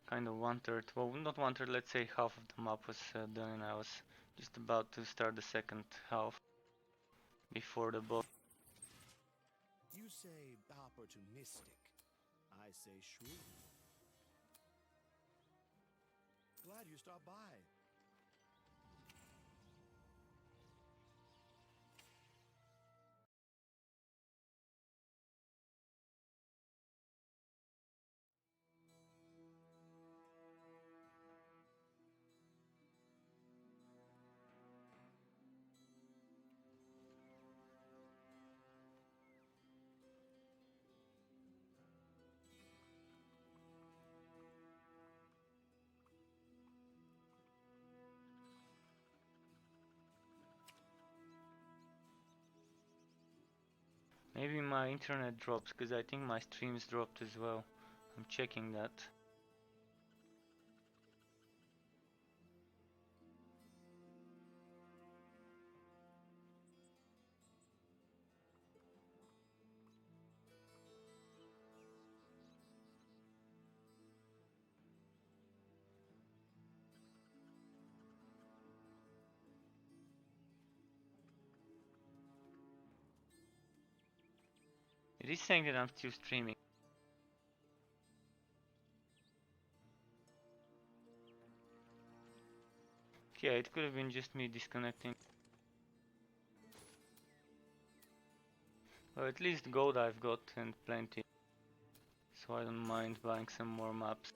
kind of one third, well, not one third, let's say half of the map was done, and I was just about to start the second half before the boss. You say opportunistic. I say shrewd. Glad you stopped by. Maybe my internet drops, because I think my streams dropped as well. I'm checking that. It is saying that I'm still streaming. Yeah, it could have been just me disconnecting. Well, at least gold I've got, and plenty. So I don't mind buying some more maps.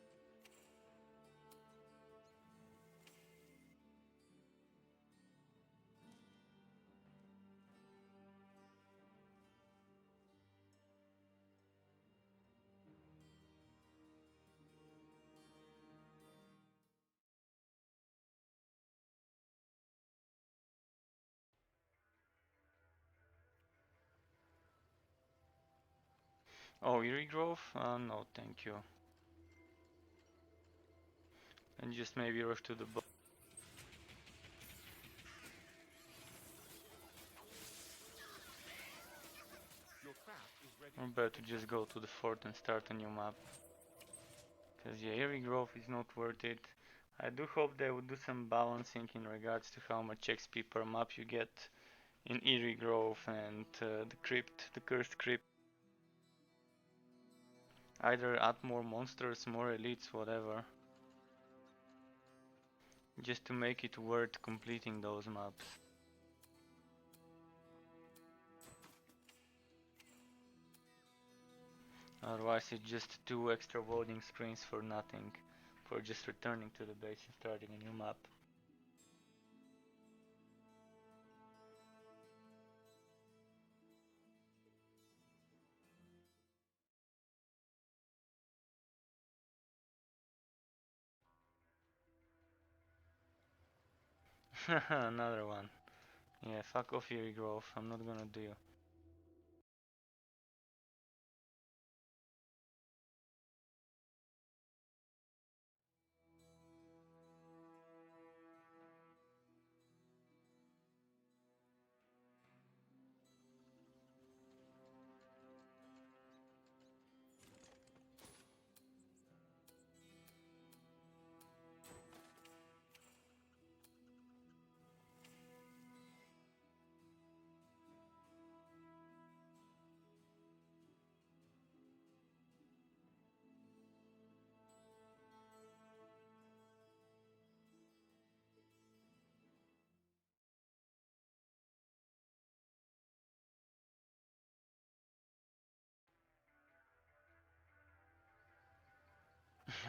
Oh, Eerie Grove? No, thank you. And just maybe rush to the boss. Your craft is ready. Or better to just go to the fort and start a new map. Because yeah, Eerie Grove is not worth it. I do hope they would do some balancing in regards to how much XP per map you get in Eerie Grove and the crypt, the cursed crypt. Either add more monsters, more elites, whatever. Just to make it worth completing those maps. Otherwise it's just 2 extra loading screens for nothing. For just returning to the base and starting a new map. Another one. Yeah, fuck off Eerie Grove, I'm not gonna do you.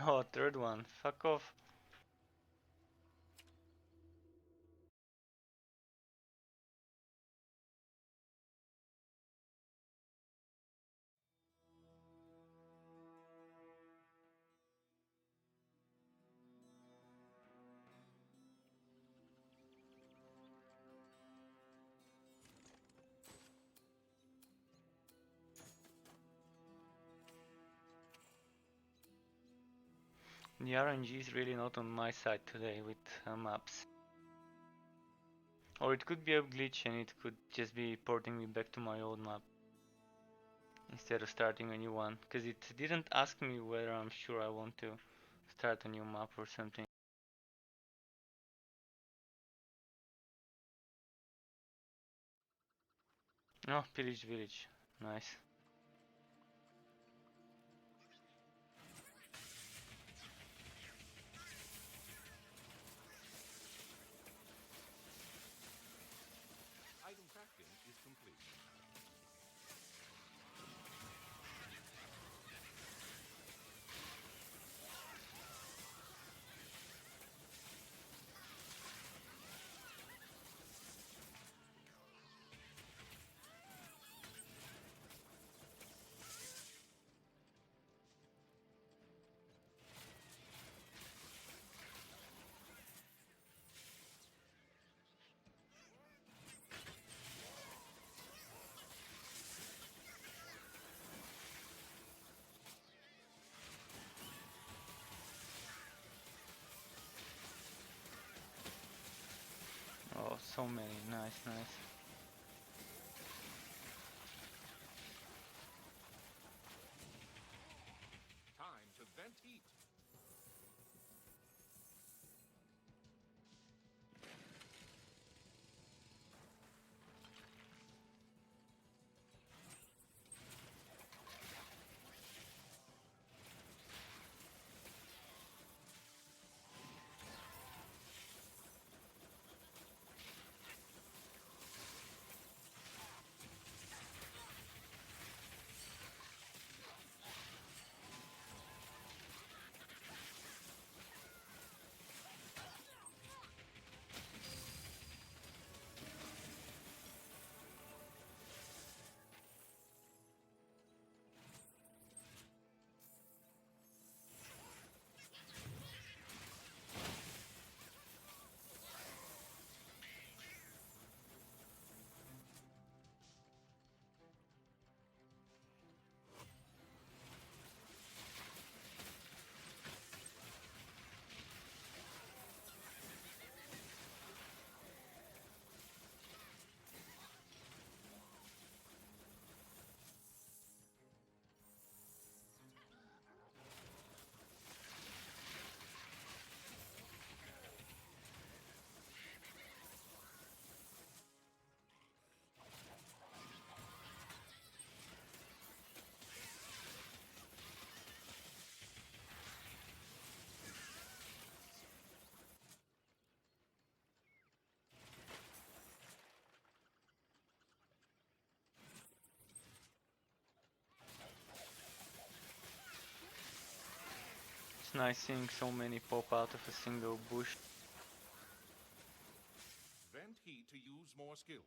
Oh, third one, fuck off. The RNG is really not on my side today with maps. Or it could be a glitch and it could just be porting me back to my old map instead of starting a new one, because it didn't ask me whether I'm sure I want to start a new map or something. Oh, pillage village. Nice. Item crafting is complete. Oh, so many. Nice, nice. Time to vent heat. It's nice seeing so many pop out of a single bush. Vent heat to use more skills.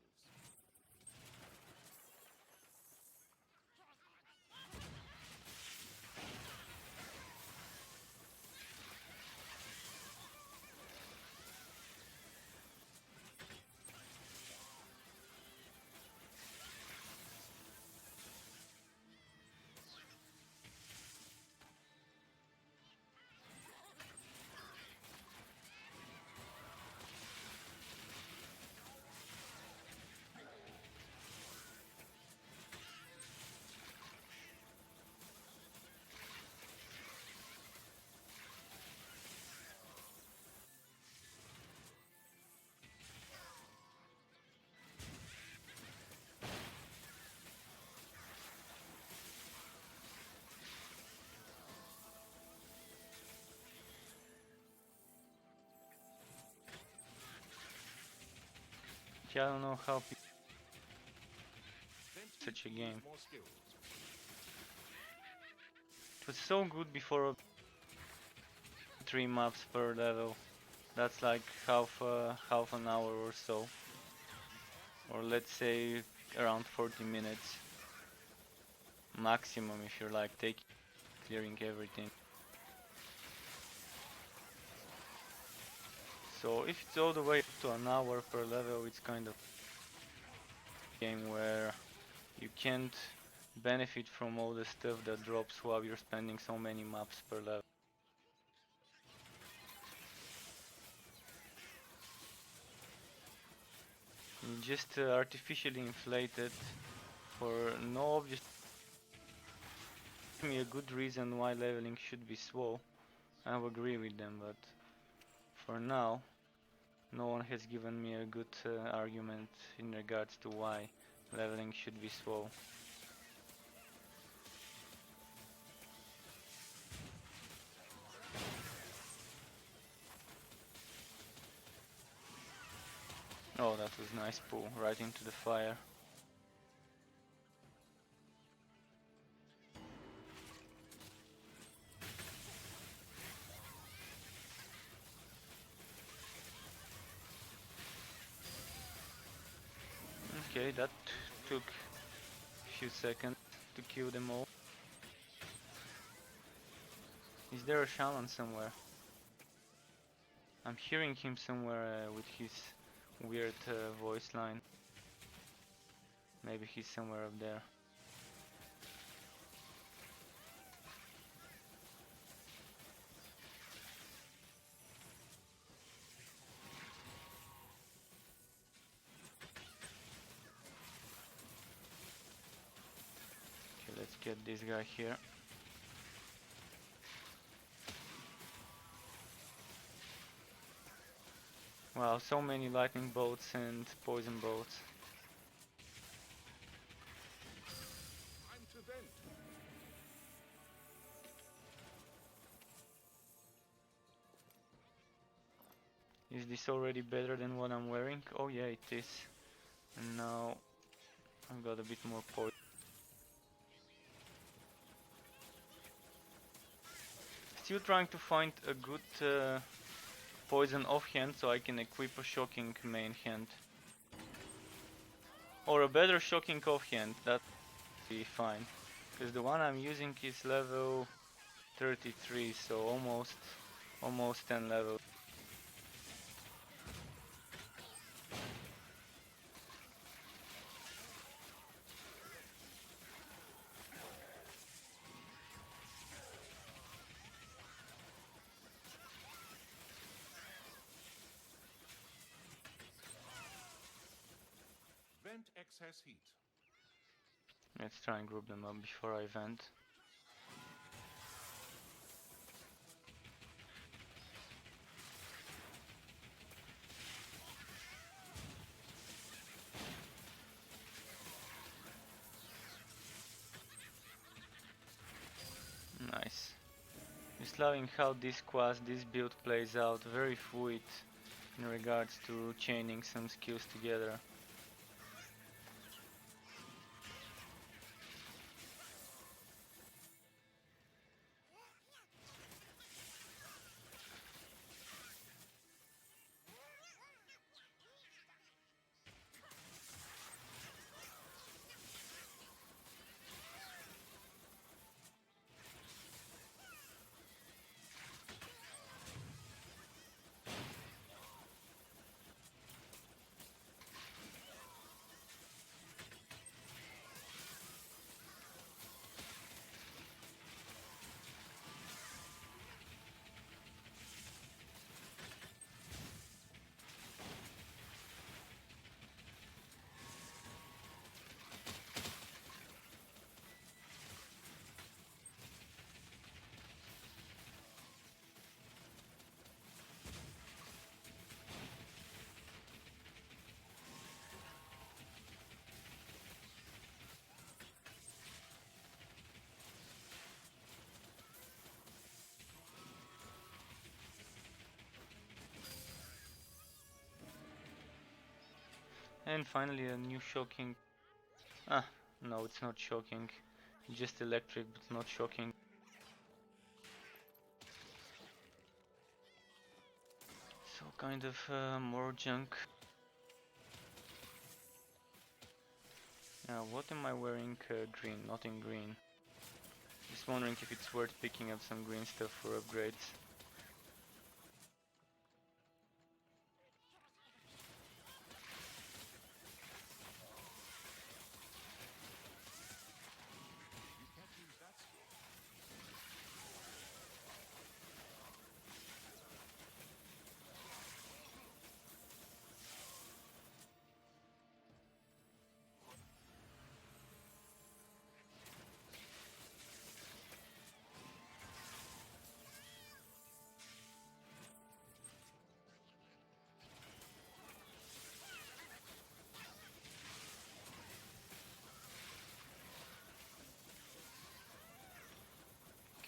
Yeah, I don't know how people Vent heat such a to game. use more skills. It was so good before 3 maps per level. That's like half an hour or so, or let's say around 40 minutes maximum if you're like taking clearing everything. So if it's all the way up to an hour per level, it's kind of a game where you can't benefit from all the stuff that drops while you're spending so many maps per level. You just artificially inflated for no obvious me a good reason why leveling should be slow. I agree with them, but for now, no one has given me a good argument in regards to why leveling should be slow. Oh, that was nice pull, right into the fire. Okay, that took a few seconds to kill them all. Is there a shaman somewhere? I'm hearing him somewhere with his weird voice line. Maybe he's somewhere up there. Okay, let's get this guy here. Wow, so many lightning bolts and poison bolts. Time to vent. Is this already better than what I'm wearing? Oh yeah, it is. And now I've got a bit more poison. Still trying to find a good poison offhand so I can equip a shocking main hand. Or a better shocking offhand, that'd be fine. Because the one I'm using is level 33, so almost 10 level. Vent excess heat. Let's try and group them up before I vent. Nice. Just loving how this quest, this build plays out, very fluid in regards to chaining some skills together. And finally a new shocking. Ah, no, it's not shocking. Just electric, but not shocking. So kind of more junk. Now, what am I wearing? Green, not in green. Just wondering if it's worth picking up some green stuff for upgrades. You can't use that skill.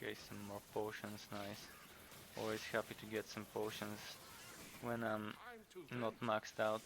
Okay, some more potions, nice. Always happy to get some potions when I'm Time to not vent. maxed out.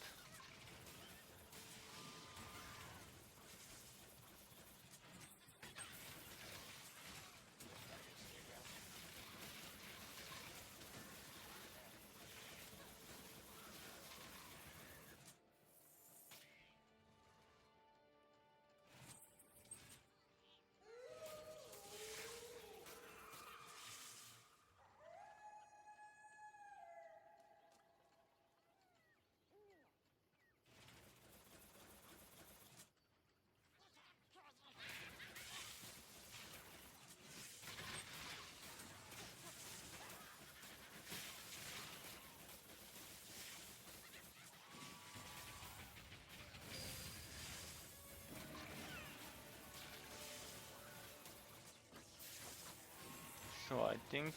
So I think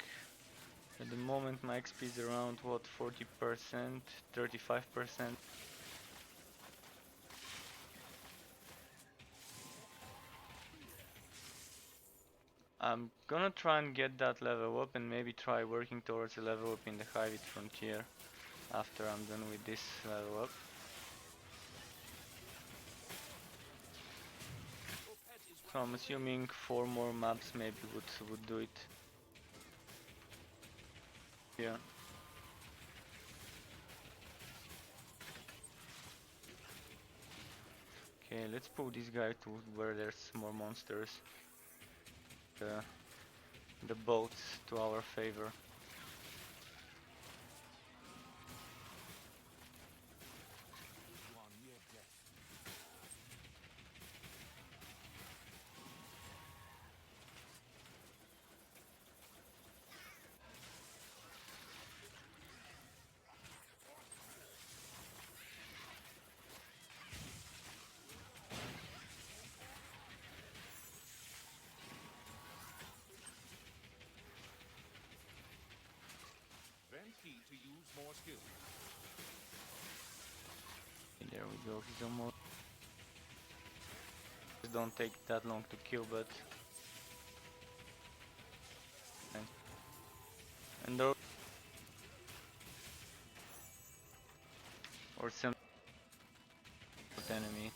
at the moment my XP is around what, 40%, 35%. I'm gonna try and get that level up and maybe try working towards a level up in the Torchlight Frontier after I'm done with this level up. So I'm assuming 4 more maps maybe would do it. Yeah. Okay, let's pull this guy to where there's more monsters. The boats to our favor. You are near death. Vent heat to use more skill. Okay, there we go, he's almost... Don't take that long to kill, but... And those... Or some enemy.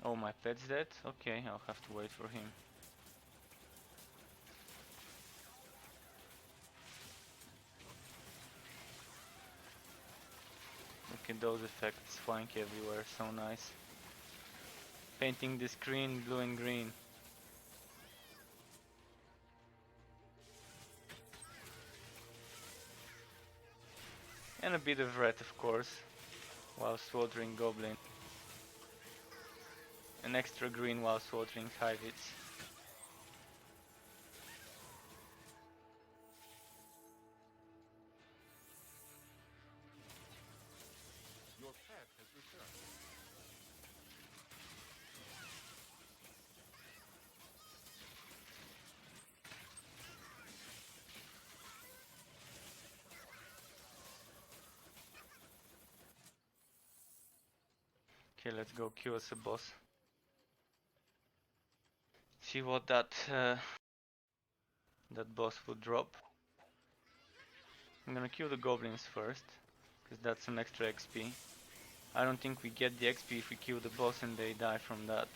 Oh, my pet's dead? Okay, I'll have to wait for him. Look at those effects flying everywhere, so nice. Painting the screen blue and green. And a bit of red, of course, while slaughtering goblin. An extra green while slaughtering hyvids. Your pet has returned. Okay, let's go kill us a boss. See what that boss will drop. I'm gonna kill the goblins first, because that's some extra XP. I don't think we get the XP if we kill the boss and they die from that.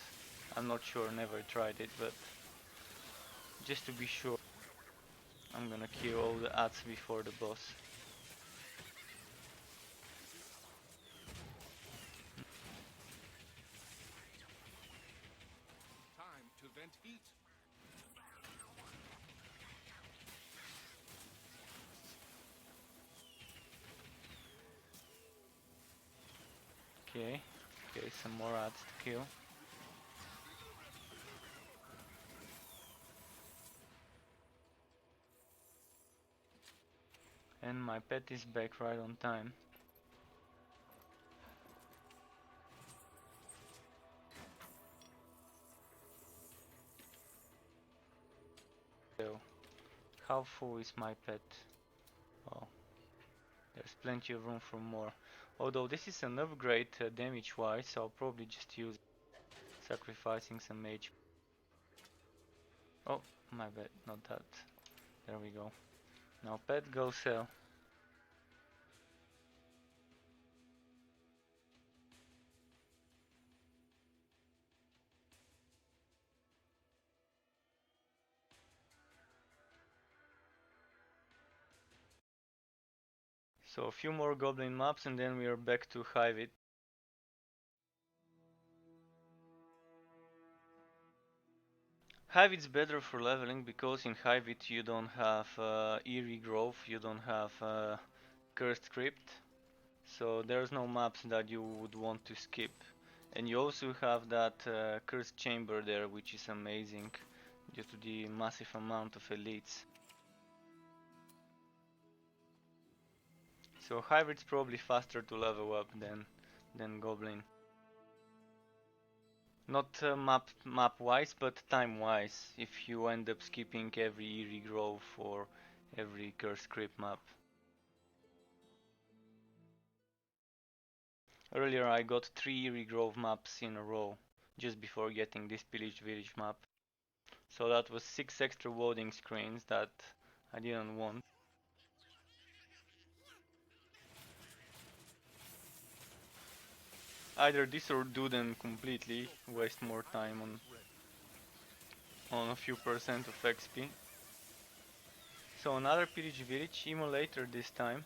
I'm not sure, never tried it, but just to be sure, I'm gonna kill all the ads before the boss. Time to vent heat. Okay, some more ads to kill. And my pet is back right on time. So, how full is my pet? Oh, there's There's plenty of room for more. Although this is an upgrade damage wise, so I'll probably just use sacrificing some HP. Oh, my bad, not that. There we go. Now pet, go sell. So a few more goblin maps and then we are back to Hive It. Hive It's better for leveling because in Hive It you don't have Eerie Grove, you don't have Cursed Crypt. So there's no maps that you would want to skip. And you also have that Cursed Chamber there, which is amazing due to the massive amount of elites. So Hybrid's probably faster to level up than Goblin. Not map wise, but time wise. If you end up skipping every Eerie Grove or every Cursed Crypt map. Earlier I got 3 Eerie Grove maps in a row, just before getting this Pillage Village map. So that was 6 extra loading screens that I didn't want. Either this or do them completely, waste more time on a few percent of XP. So another Pillage Village, emulator this time.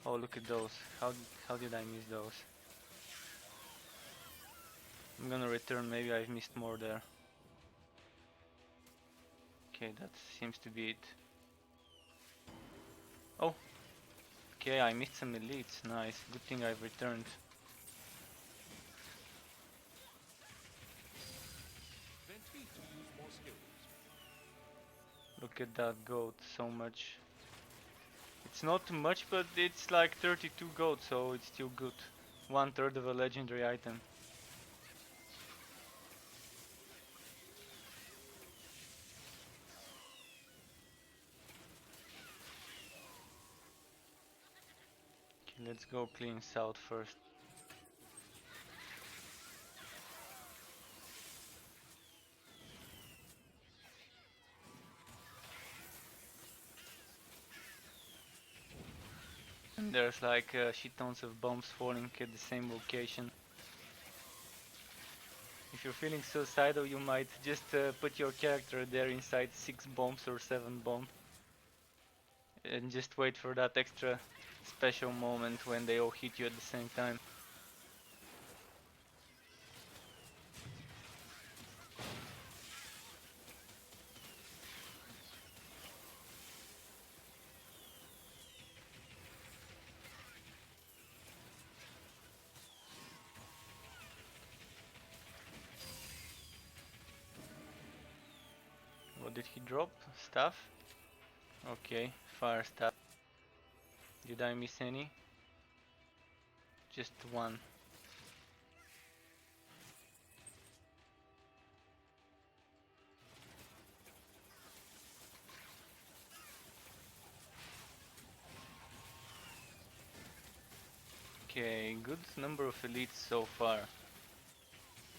Oh, look at those. How did I miss those? I'm gonna return, maybe I've missed more there. Okay, that seems to be it. Oh! Okay, I missed some elites, nice. Good thing I've returned. Vent heat to use more skills. Look at that goat, so much. It's not too much, but it's like 32 gold, so it's still good. 1/3 of a legendary item. Okay, let's go clean south first. And there's like shit tons of bombs falling at the same location. If you're feeling suicidal, you might just put your character there inside 6 bombs or 7 bombs. And just wait for that extra special moment when they all hit you at the same time. What did he drop? Staff? Okay, fire staff. Did I miss any? Just one. Okay, good number of elites so far.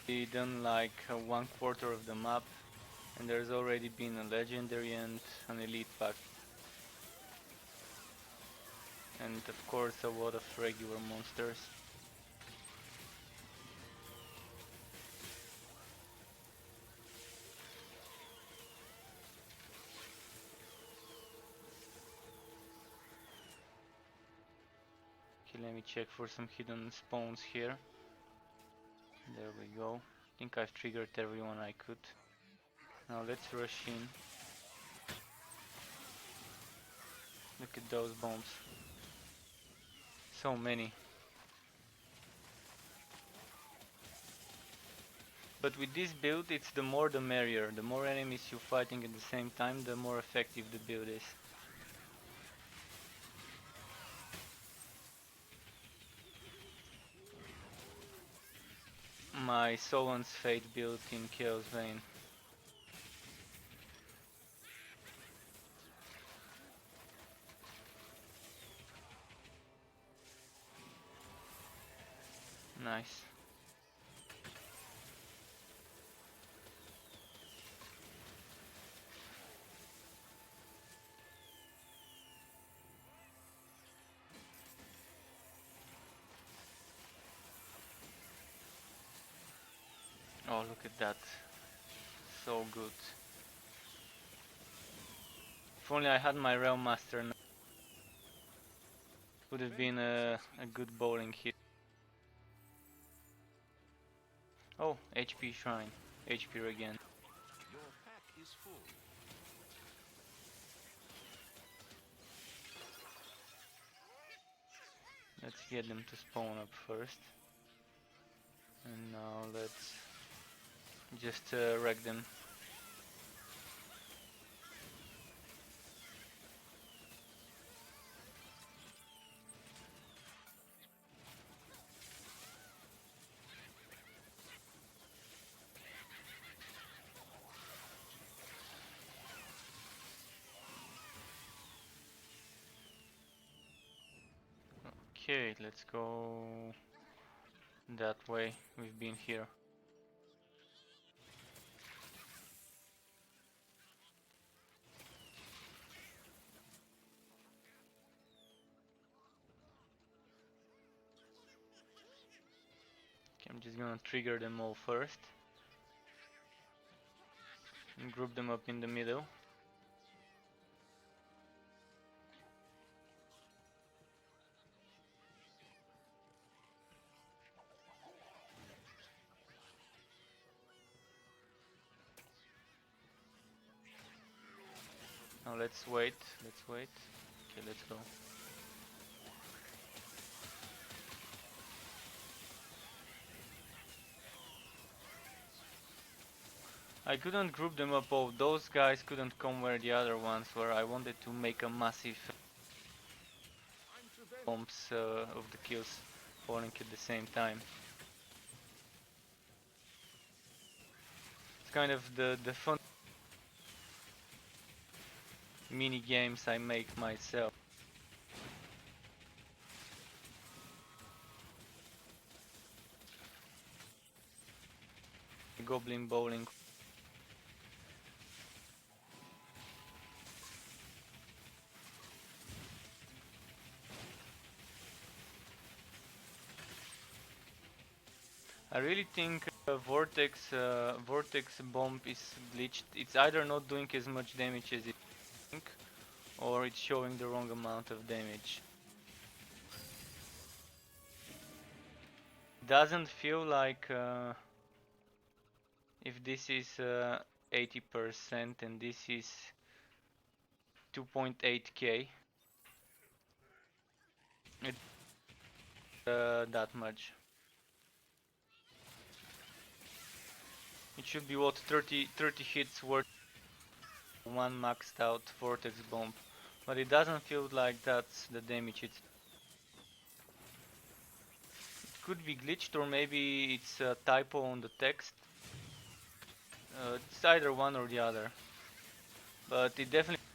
We done like 1/4 of the map, and there's already been a legendary and an elite pack. And of course a lot of regular monsters. Okay, let me check for some hidden spawns here. There we go. I think I've triggered everyone I could. Now let's rush in. Look at those bombs. So many. But with this build, it's the more the merrier. The more enemies you're fighting at the same time, the more effective the build is. My Solon's Fate build in Chaos Vein. Nice. Oh, look at that. So good. If only I had my Realm Master now. Would have been a good bowling hit. Oh, HP Shrine. HP again. Your pack is full. Let's get them to spawn up first. And now let's just wreck them. Okay, let's go that way. We've been here. Okay, I'm just gonna trigger them all first and group them up in the middle. Now let's wait. Okay, let's go. I couldn't group them up all. Those guys couldn't come where the other ones were. I wanted to make a massive bombs of the kills falling at the same time. It's kind of the fun mini games I make myself. Goblin bowling. I really think Vortex bomb is glitched. It's either not doing as much damage as it think, or it's showing the wrong amount of damage. Doesn't feel like if this is 80% and this is 2.8k, it that much. It should be what 30 hits worth one maxed out vortex bomb, but it doesn't feel like that's the damage. It could be glitched, or maybe it's a typo on the text. It's either one or the other, but it definitely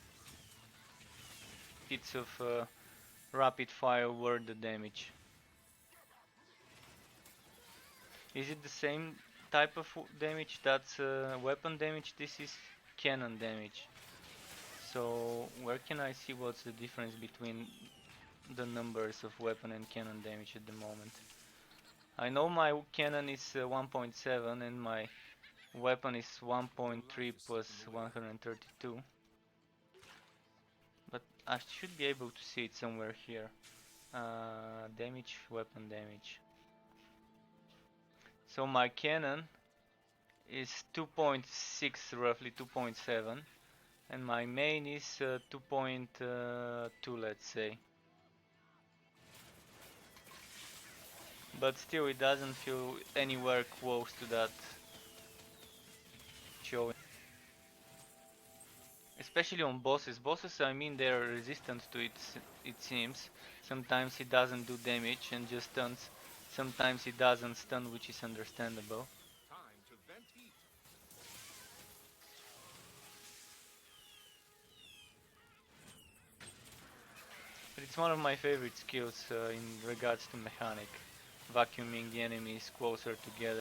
hits of rapid fire worth the damage. Is it the same type of damage? That's weapon damage. This is cannon damage. So where can I see what's the difference between the numbers of weapon and cannon damage at the moment? I know my cannon is 1.7 and my weapon is 1.3 plus 132. But I should be able to see it somewhere here. Damage, weapon damage. So my cannon is 2.6, roughly 2.7, and my main is 2.2, let's say. But still, it doesn't feel anywhere close to that showing. Especially on bosses. Bosses, I mean, they're resistant to it, it seems. Sometimes it doesn't do damage and just stuns. Sometimes it doesn't stun, which is understandable. Time to vent heat. But it's one of my favorite skills in regards to mechanic. vacuuming the enemies closer together.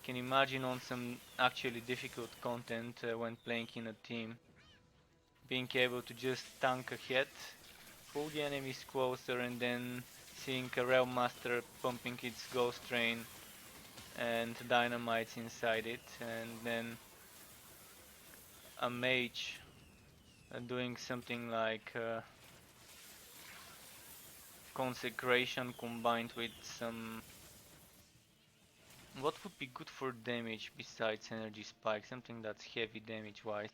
Can imagine on some actually difficult content when playing in a team, being able to just tank ahead, pull the enemies closer, and then seeing a Realm Master pumping its Ghost Train and dynamites inside it, and then a mage doing something like consecration combined with some. What would be good for damage besides energy spike? Something that's heavy damage wise.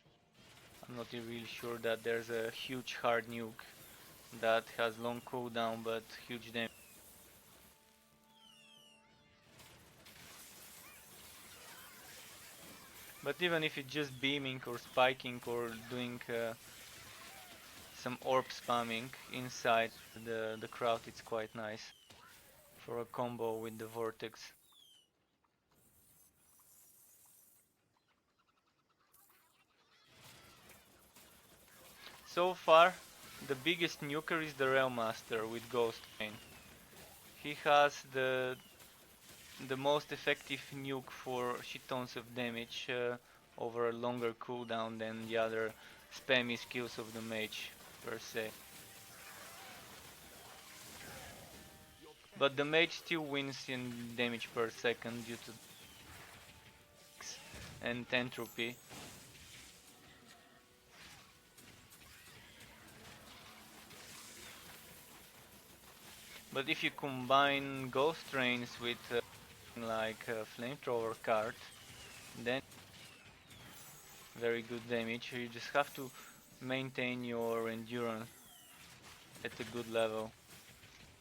I'm not really sure that there's a huge hard nuke that has long cooldown but huge damage. But even if it's just beaming or spiking or doing some orb spamming inside the crowd, it's quite nice for a combo with the vortex. So far, the biggest nuker is the Realm Master with Ghost Train. He has the most effective nuke for shit tons of damage over a longer cooldown than the other spammy skills of the mage per se. But the mage still wins in damage per second due to and entropy. But if you combine ghost trains with like a flamethrower card, then very good damage. You just have to maintain your endurance at a good level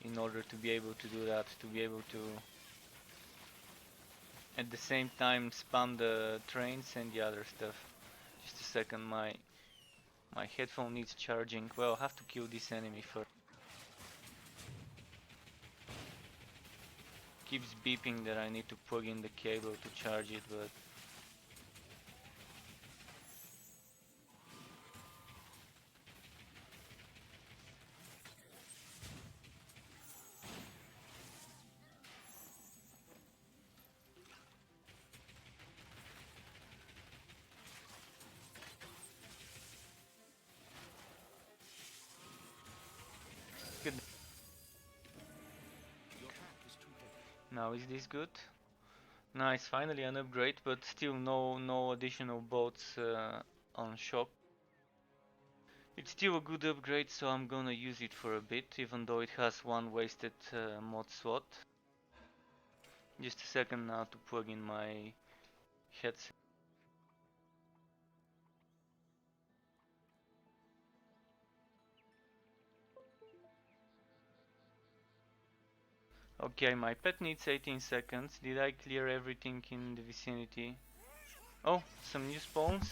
in order to be able to do that, to be able to at the same time spam the trains and the other stuff. Just a second, my headphone needs charging. Well, I'll have to kill this enemy first. Keeps beeping that I need to plug in the cable to charge it, but good. Your pack is too heavy. Now is this good? Nice, finally an upgrade, but still no additional boats on shop. It's still a good upgrade, so I'm gonna use it for a bit, even though it has one wasted mod slot. Just a second now to plug in my headset. Okay, my pet needs 18 seconds. Did I clear everything in the vicinity? Oh, some new spawns.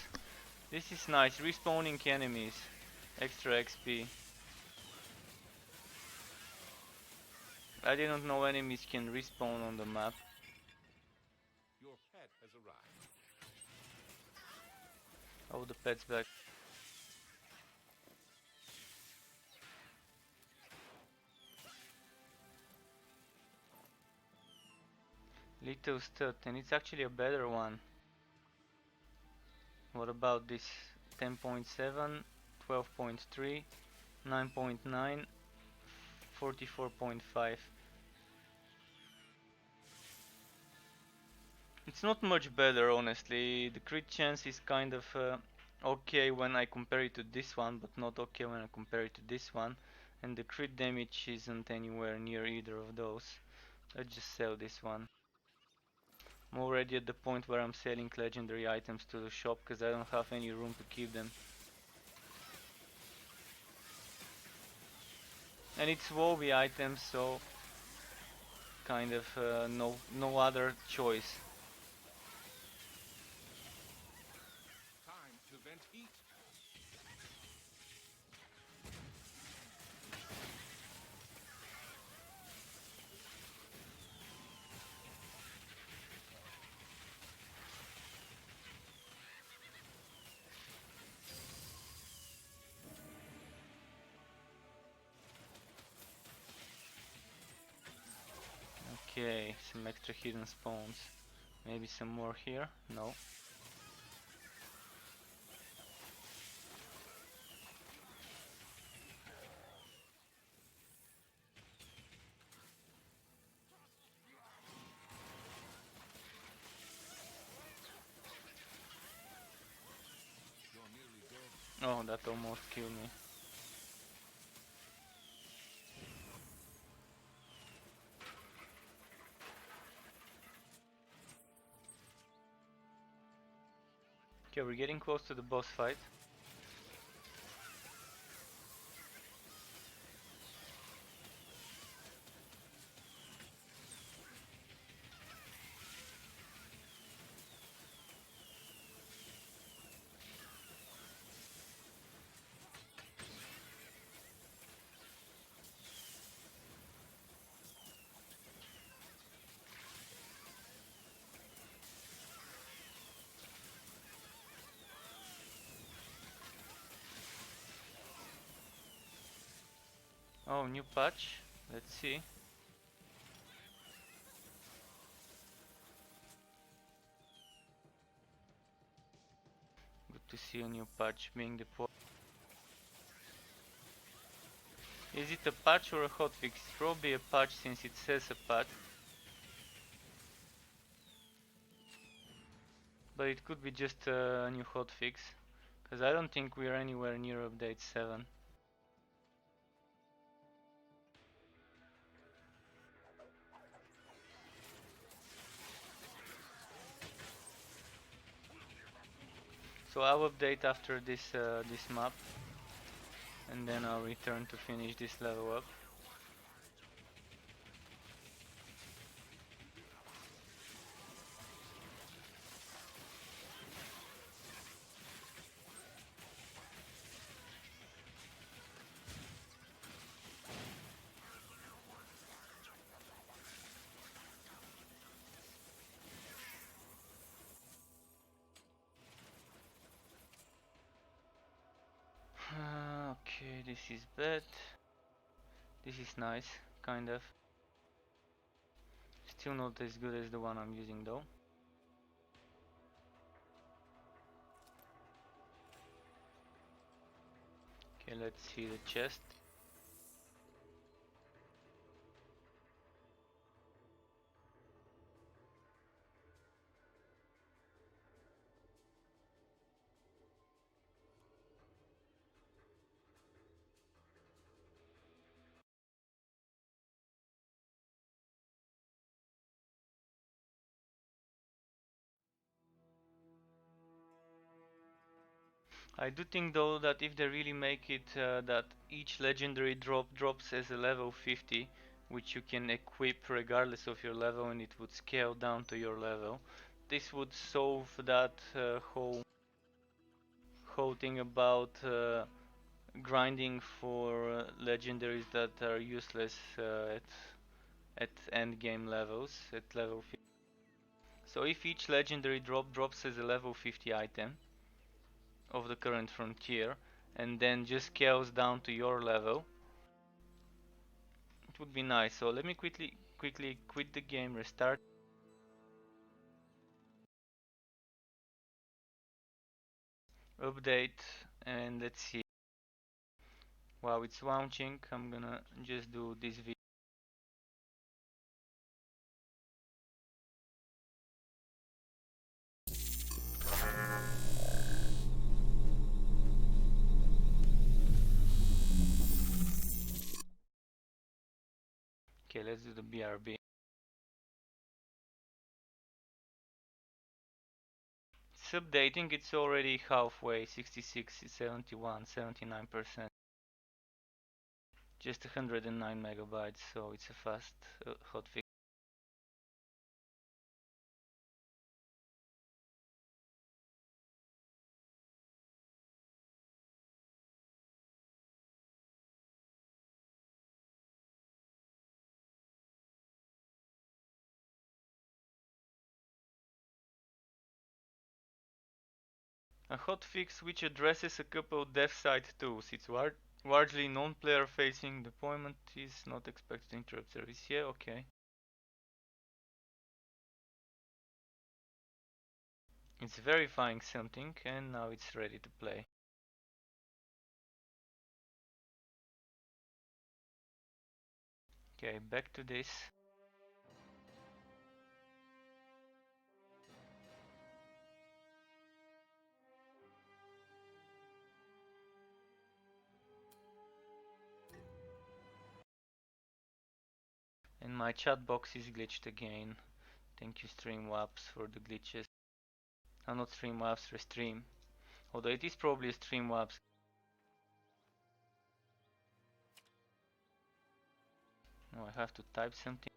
This is nice, respawning enemies. Extra XP. I didn't know enemies can respawn on the map. Your pet has arrived. Oh, the pet's back. Little stud, and it's actually a better one. What about this? 10.7, 12.3, 9.9, 44.5. It's not much better, honestly. The crit chance is kind of okay when I compare it to this one, but not okay when I compare it to this one. And the crit damage isn't anywhere near either of those. Let's just sell this one. I'm already at the point where I'm selling legendary items to the shop because I don't have any room to keep them. And it's WoW items, so kind of no other choice. Time to vent heat. Okay, some extra hidden spawns. Maybe some more here? No. You're nearly dead. Oh, that almost killed me. Okay, we're getting close to the boss fight. Oh, new patch. Let's see. Good to see a new patch being deployed. Is it a patch or a hotfix? It's probably a patch since it says a patch. But it could be just a new hotfix. Because I don't think we are anywhere near update 7. So I'll update after this map. And then I'll return to finish this level up. Okay, this is bad. This is nice, kind of. Still not as good as the one I'm using though. Okay, let's see the chest. I do think though that if they really make it that each legendary drop drops as a level 50, which you can equip regardless of your level and it would scale down to your level, this would solve that whole thing about grinding for legendaries that are useless at end game levels, at level 50. So if each legendary drop drops as a level 50 item of the current frontier and then just scales down to your level, it would be nice. So let me quickly quit the game, restart, update, and let's see. While it's launching, I'm gonna just do this video. Okay, let's do the BRB. It's updating, it's already halfway, 66, 71, 79%. Just 109 megabytes, so it's a fast hotfix. A hotfix which addresses a couple dev side tools. It's largely non-player facing. Deployment is not expected to interrupt service. Yeah, okay. It's verifying something and now it's ready to play. Okay, back to this. And my chat box is glitched again. Thank you Streamlabs for the glitches. Not Streamlabs, Restream. Although it is probably Streamlabs. No, I have to type something.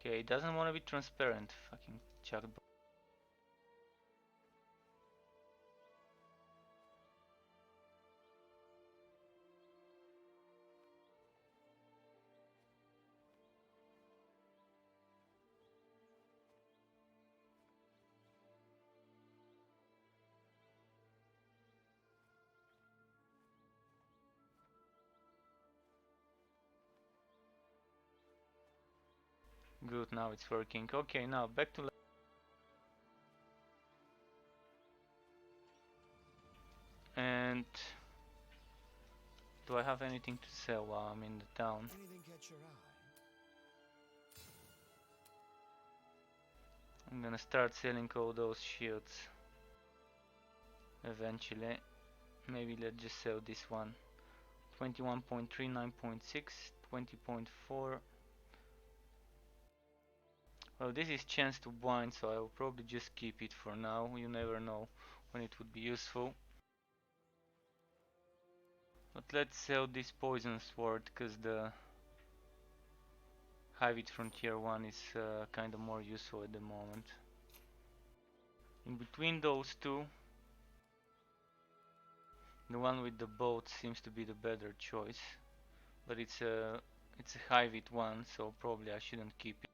Okay, it doesn't want to be transparent. Fucking chat box. Good, now it's working. Okay, now back to and do I have anything to sell while I'm in the town? Anything catch your eye? I'm gonna start selling all those shields eventually. Maybe let's just sell this one. 21.3, 9.6, 20.4. Well, this is chance to blind, so I will probably just keep it for now. You never know when it would be useful. But let's sell this poison sword, because the Torchlight Frontier one is kind of more useful at the moment. In between those two, the one with the boat seems to be the better choice. But it's a Torchlight one, so probably I shouldn't keep it.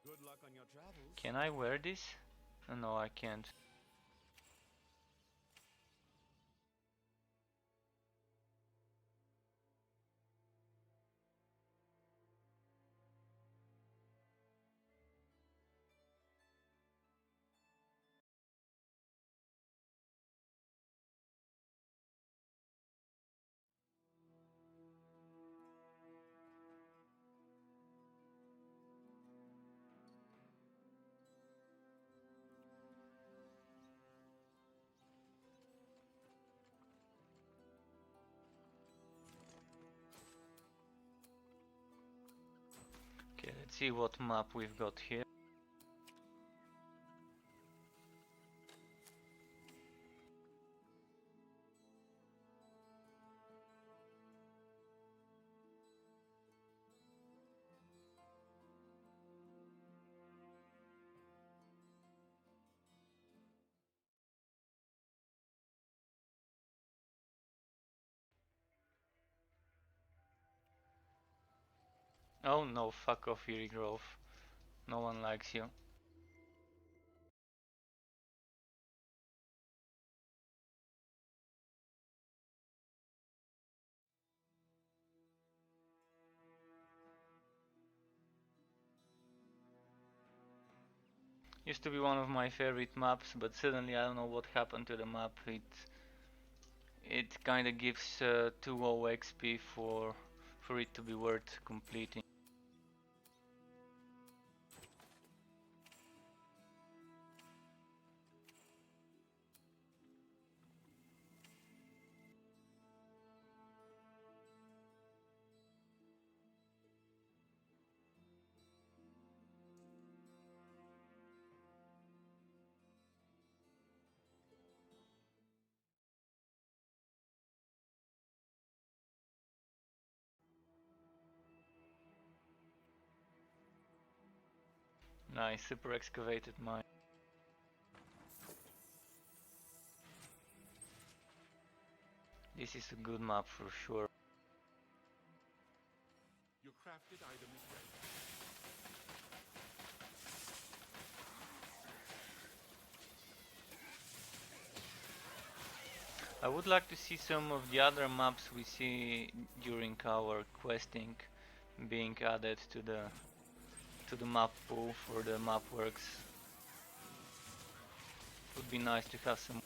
Good luck on your travels. Can I wear this? No, I can't. Okay, let's see what map we've got here. Oh no, fuck off, Eerie Grove. No one likes you. Used to be one of my favorite maps, but suddenly I don't know what happened to the map. It kind of gives too low XP for it to be worth completing. Nice, super excavated mine. This is a good map for sure. Your crafted item is ready. I would like to see some of the other maps we see during our questing being added to the map pool for the map works. Would be nice to have some.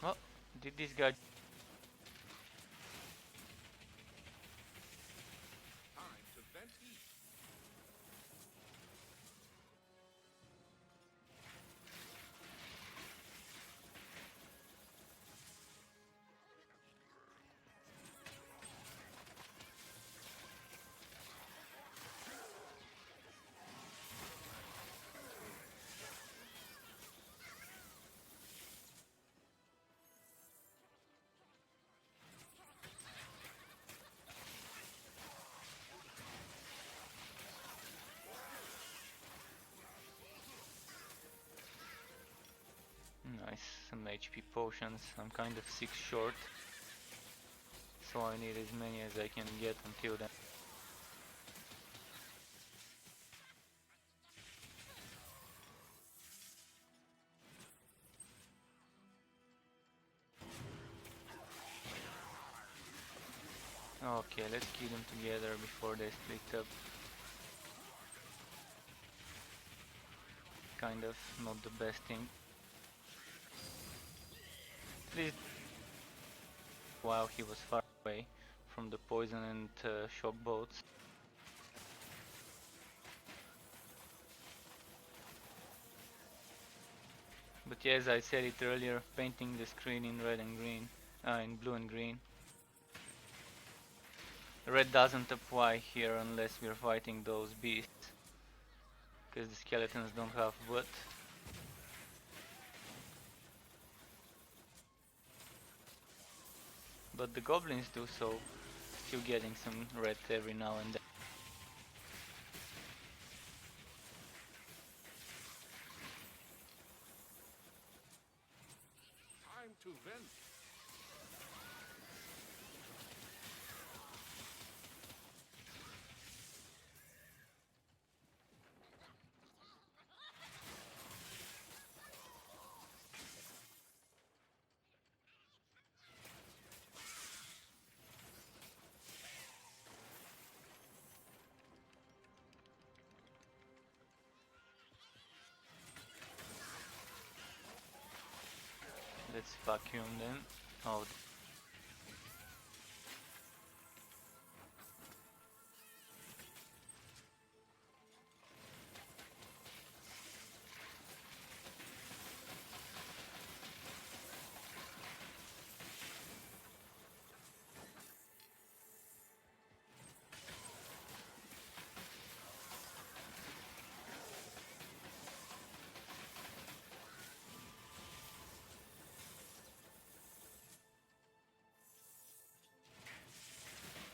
Oh, did this guy? Time to vent heat. Nice, some HP potions. I'm kind of 6 short, so I need as many as I can get until then. Okay, let's kill them together before they split up. Kind of not the best thing. Please, while he was far away from the poison and shock boats. But yeah, as I said it earlier, painting the screen in red and green, in blue and green. Red doesn't apply here unless we're fighting those beasts, because the skeletons don't have butt. But the goblins do, so still getting some red every now and then. Time to vent. Let's vacuum them. Oh,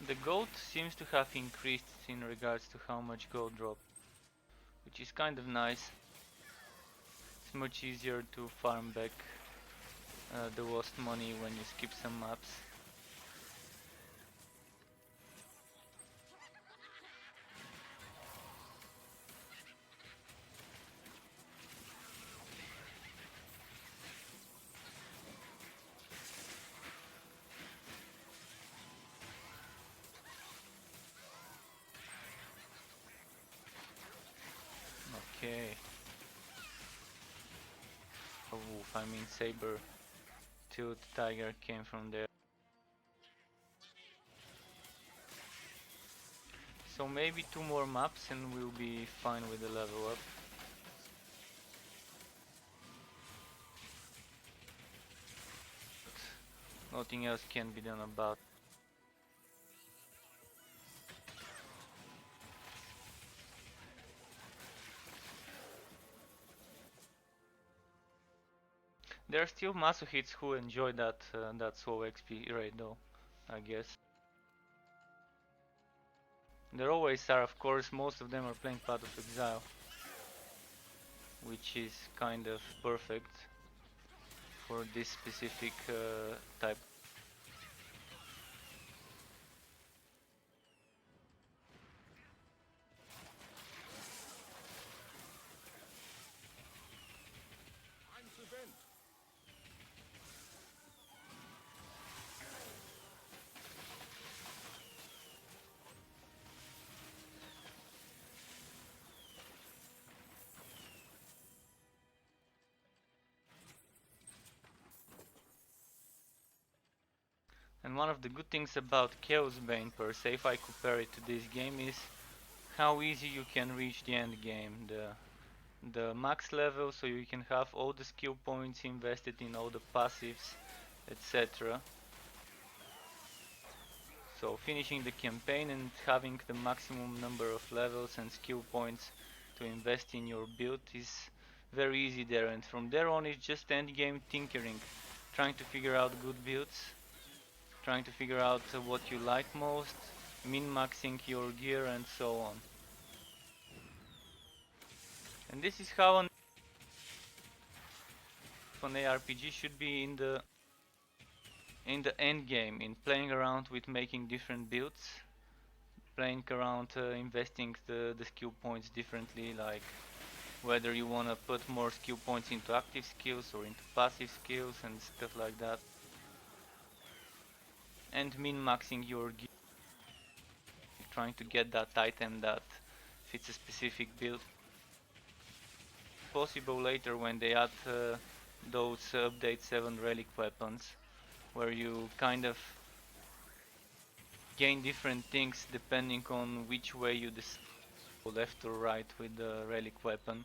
the gold seems to have increased in regards to how much gold drop, which is kind of nice. It's much easier to farm back the lost money when you skip some maps. Okay. A wolf, I mean saber tooth tiger came from there. So maybe 2 more maps and we'll be fine with the level up. Nothing else can be done about. There are still Masochids who enjoy that slow XP rate though, I guess. There always are, of course, most of them are playing Path of Exile, which is kind of perfect for this specific type. Time to vent. one of the good things about Chaos Bane per se, if I compare it to this game, is how easy you can reach the end game. The max level, so you can have all the skill points invested in all the passives, etc. So finishing the campaign and having the maximum number of levels and skill points to invest in your build is very easy there, and from there on it's just end game tinkering, trying to figure out good builds, trying to figure out what you like most, min-maxing your gear and so on. And this is how an ARPG should be in the end game, in playing around with making different builds, playing around investing the skill points differently, like whether you want to put more skill points into active skills or into passive skills and stuff like that, and min-maxing your gear, trying to get that item that fits a specific build. Possible later when they add those update 7 relic weapons, where you kind of gain different things depending on which way you decide, left or right with the relic weapon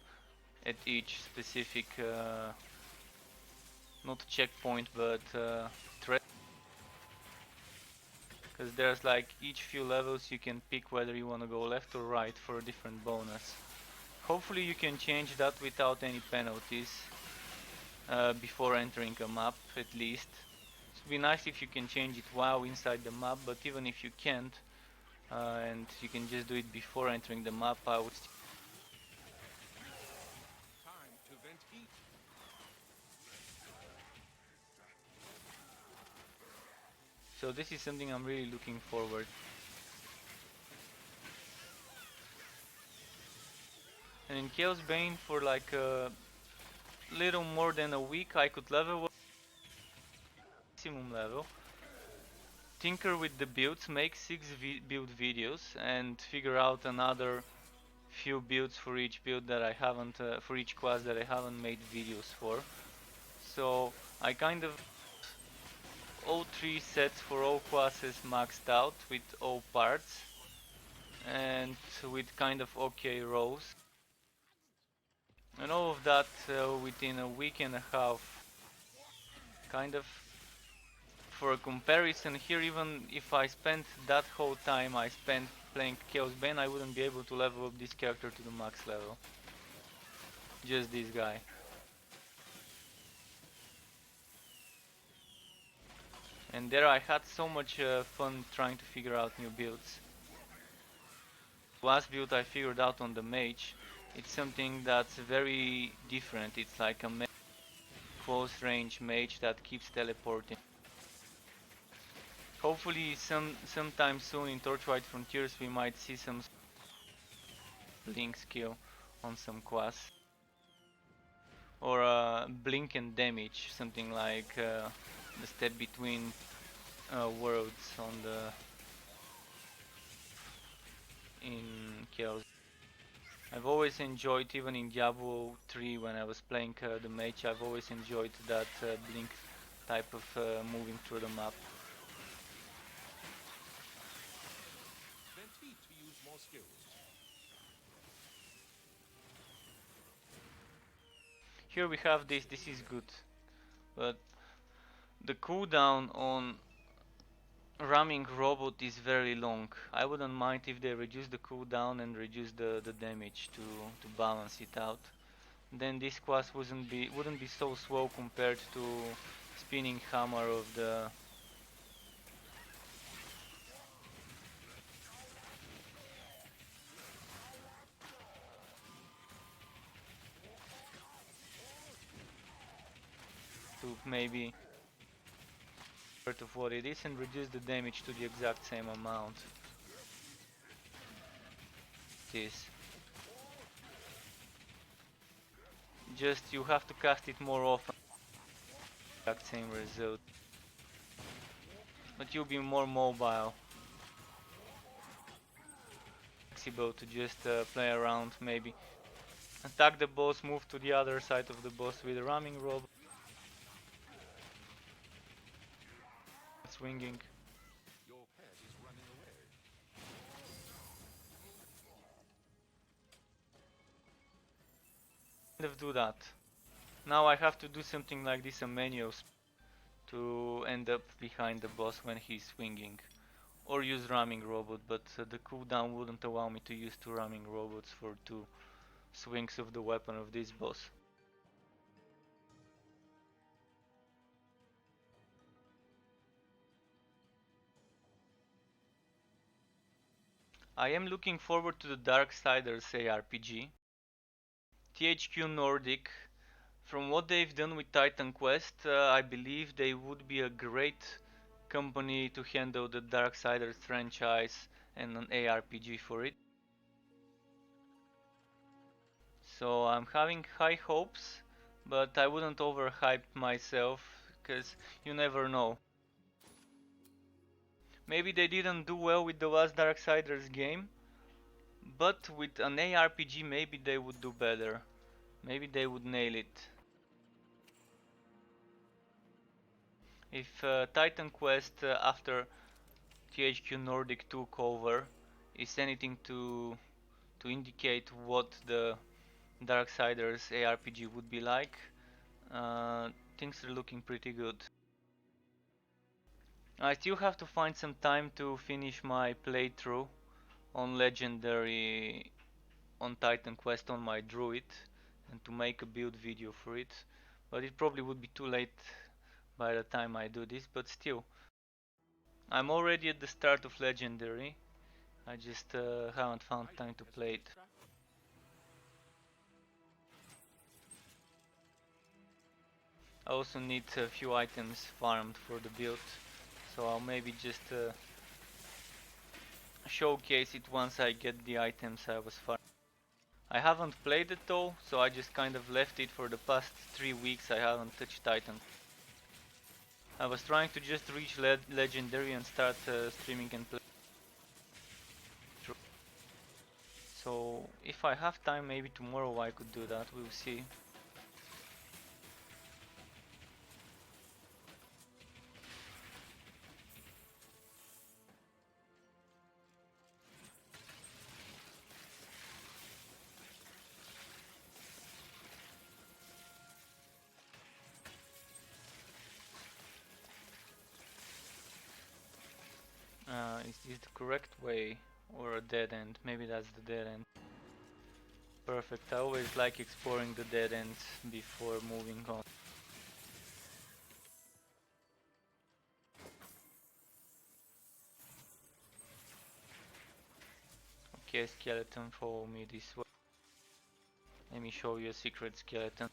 at each specific not checkpoint but threat, because there's like each few levels you can pick whether you want to go left or right for a different bonus. Hopefully you can change that without any penalties before entering a map, at least. It would be nice if you can change it while inside the map, but even if you can't and you can just do it before entering the map, I would Time to vent heat. so this is something I'm really looking forward. And in Chaos Bane, for like a little more than a week, I could level maximum level, tinker with the builds, make 6 build videos, and figure out another few builds for each build that I haven't, for each class that I haven't made videos for. So I kind of all 3 sets for all classes maxed out with all parts and with kind of okay rows, and all of that within a week and a half. Kind of for a comparison here, even if I spent that whole time I spent playing Chaos Bane, I wouldn't be able to level up this character to the max level. Just this guy. And there I had so much fun trying to figure out new builds. Last build I figured out on the mage, it's something that's very different. It's like a close range mage that keeps teleporting. Hopefully sometime soon in Torchlight Frontiers we might see some blink skill on some class. Or blink and damage, something like the step between worlds on the in Chaos. I've always enjoyed, even in Diablo 3 when I was playing the mage, I've always enjoyed that blink type of moving through the map. Vent heat to use more skills. Here we have this is good, but the cooldown on ramming robot is very long. I wouldn't mind if they reduce the cooldown and reduce the damage to balance it out. Then this class wouldn't be so slow compared to spinning hammer of the to maybe part of what it is and reduce the damage to the exact same amount. This just you have to cast it more often, exact same result, but you'll be more mobile, flexible to just play around, maybe attack the boss, move to the other side of the boss with a ramming robot, swinging. do that. Now I have to do something like this a manual to end up behind the boss when he's swinging. Or use ramming robot, but the cooldown wouldn't allow me to use 2 ramming robots for 2 swings of the weapon of this boss. I am looking forward to the Darksiders ARPG. THQ Nordic, from what they've done with Titan Quest, I believe they would be a great company to handle the Darksiders franchise and an ARPG for it. So I'm having high hopes, but I wouldn't overhype myself, because you never know. Maybe they didn't do well with the last Darksiders game, but with an ARPG maybe they would do better. Maybe they would nail it. If Titan Quest after THQ Nordic took over is anything to indicate what the Darksiders ARPG would be like, things are looking pretty good. I still have to find some time to finish my playthrough on Legendary on Titan Quest on my Druid and to make a build video for it, but it probably would be too late by the time I do this, but still. I'm already at the start of Legendary, I just haven't found time to play it. I also need a few items farmed for the build, so I'll maybe just showcase it once I get the items I was farming. I haven't played it though, so I just kind of left it for the past 3 weeks. I haven't touched Titan. I was trying to just reach Legendary and start streaming and play. So if I have time, maybe tomorrow I could do that, we'll see. Is this the correct way or a dead end? Maybe that's the dead end. Perfect, I always like exploring the dead ends before moving on. Okay, skeleton, follow me this way. Let me show you a secret skeleton.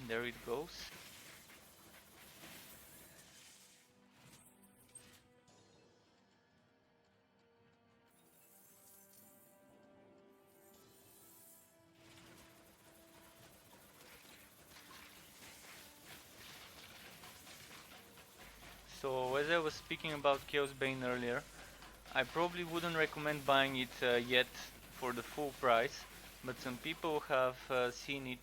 And there it goes. So as I was speaking about Chaos Bane earlier, I probably wouldn't recommend buying it yet for the full price, but some people have seen it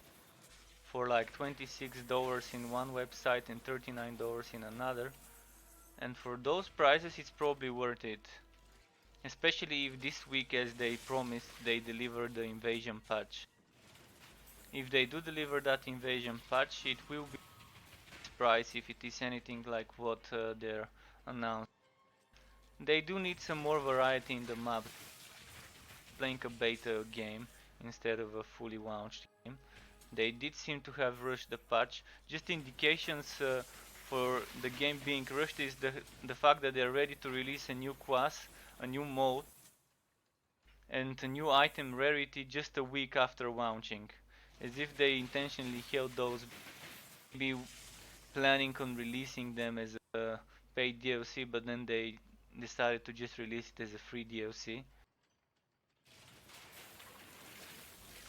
for like $26 in one website and $39 in another, and for those prices it's probably worth it. Especially if this week, as they promised, they deliver the invasion patch. If they do deliver that invasion patch, it will be price if it is anything like what they're announced. They do need some more variety in the map, playing a beta game instead of a fully launched game. They did seem to have rushed the patch. Just indications for the game being rushed is the fact that they're ready to release a new class, a new mode, and a new item rarity just a week after launching, as if they intentionally held those, maybe planning on releasing them as a paid DLC, but then they decided to just release it as a free DLC.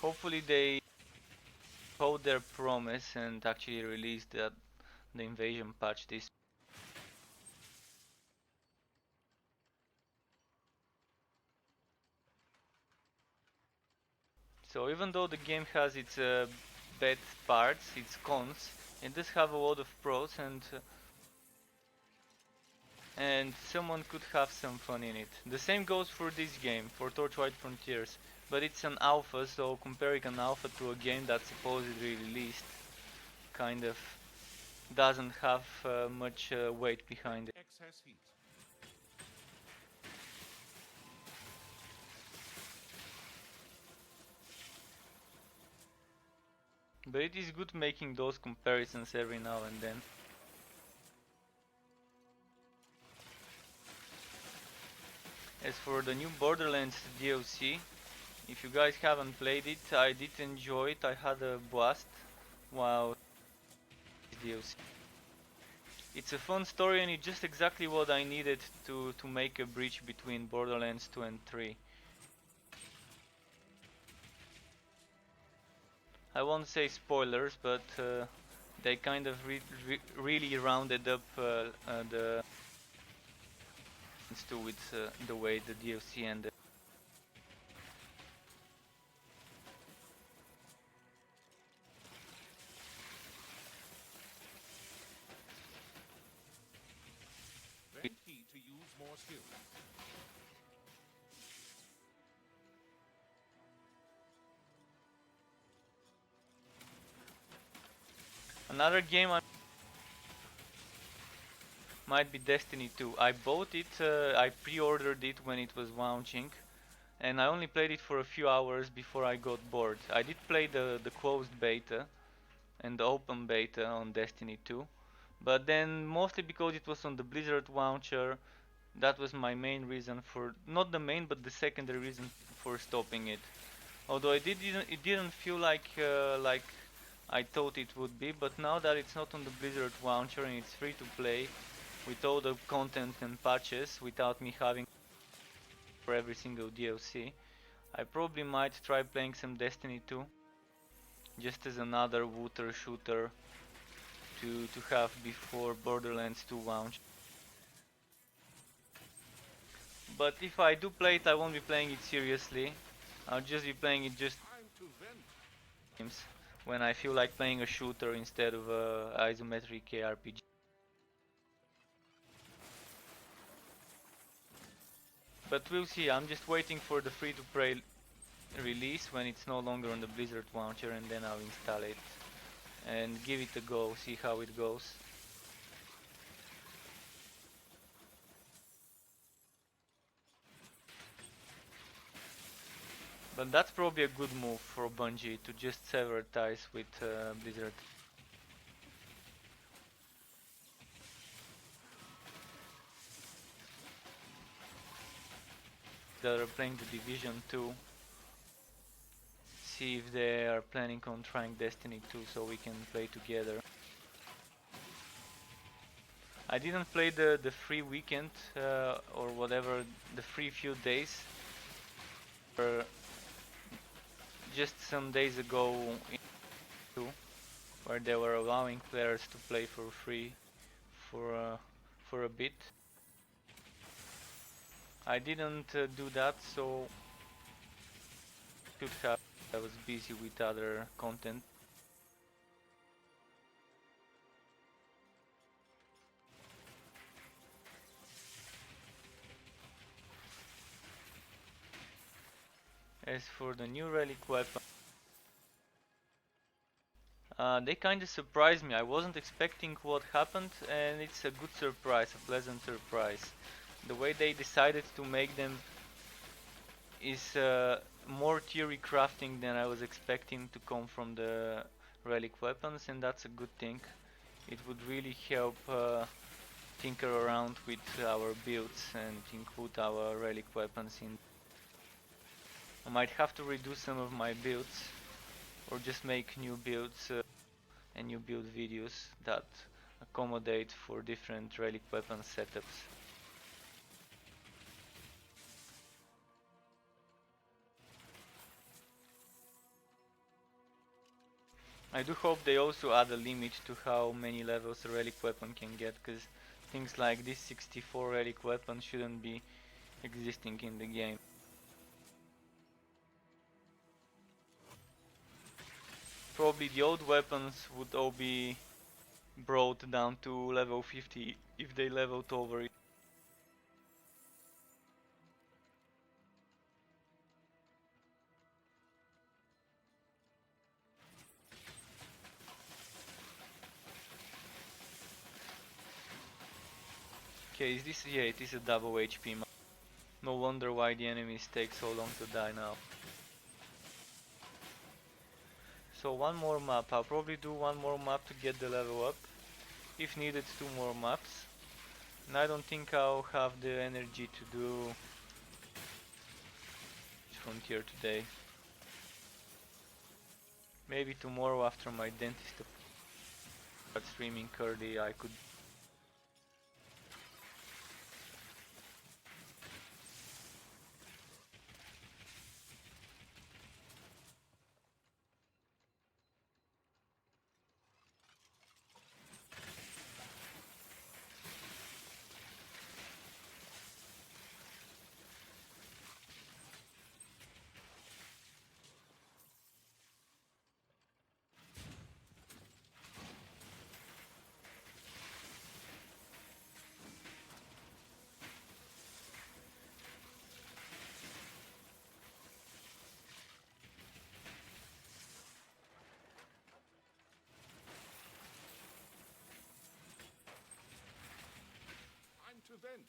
Hopefully they hold their promise and actually release the invasion patch this. So even though the game has its bad parts, its cons, It does have a lot of pros, and someone could have some fun in it. The same goes for this game, for Torchlight Frontiers, but it's an alpha, so comparing an alpha to a game that's supposedly released kind of doesn't have much weight behind it. Excess heat. But it is good making those comparisons every now and then. As for the new Borderlands DLC, if you guys haven't played it, I did enjoy it. I had a blast while DLC. It's a fun story and it's just exactly what I needed to make a bridge between Borderlands 2 and 3. I won't say spoilers, but they kind of really rounded up the to with the way the DLC ended. Then key to use more skill. Another game might be Destiny 2. I bought it, I pre-ordered it when it was launching, and I only played it for a few hours before I got bored. I did play the closed beta and the open beta on Destiny 2, but then mostly because it was on the Blizzard launcher, that was my main reason for, not the main, but the secondary reason for stopping it. Although it didn't feel like I thought it would be, but now that it's not on the Blizzard launcher and it's free to play with all the content and patches without me having for every single DLC, I probably might try playing some Destiny 2 just as another looter shooter to have before Borderlands 2 launch. But if I do play it, I won't be playing it seriously. I'll just be playing it just Time to vent. games when I feel like playing a shooter instead of a isometric ARPG. But we'll see. I'm just waiting for the free-to-play release when it's no longer on the Blizzard launcher, and then I'll install it and give it a go, see how it goes. But that's probably a good move for Bungie to just sever ties with Blizzard. That are playing the Division 2. See if they are planning on trying Destiny 2 so we can play together. I didn't play the free weekend or whatever, the free few days. Just some days ago where they were allowing players to play for free for a bit. I didn't do that, so should have. I was busy with other content. As for the new relic weapon, they kinda surprised me. I wasn't expecting what happened, and it's a good surprise, a pleasant surprise. The way they decided to make them is more theory crafting than I was expecting to come from the relic weapons, and that's a good thing. It would really help tinker around with our builds and include our relic weapons in. I might have to redo some of my builds or just make new builds and new build videos that accommodate for different relic weapon setups. I do hope they also add a limit to how many levels a relic weapon can get, because things like this 64 relic weapon shouldn't be existing in the game. Probably the old weapons would all be brought down to level 50 if they leveled over it. Okay, is this? Yeah, it is a double HP map. No wonder why the enemies take so long to die now. So one more map. I'll probably do one more map to get the level up. If needed, two more maps. And I don't think I'll have the energy to do Frontier today. Maybe tomorrow after my dentist start streaming Curdy, I could. Time to vent.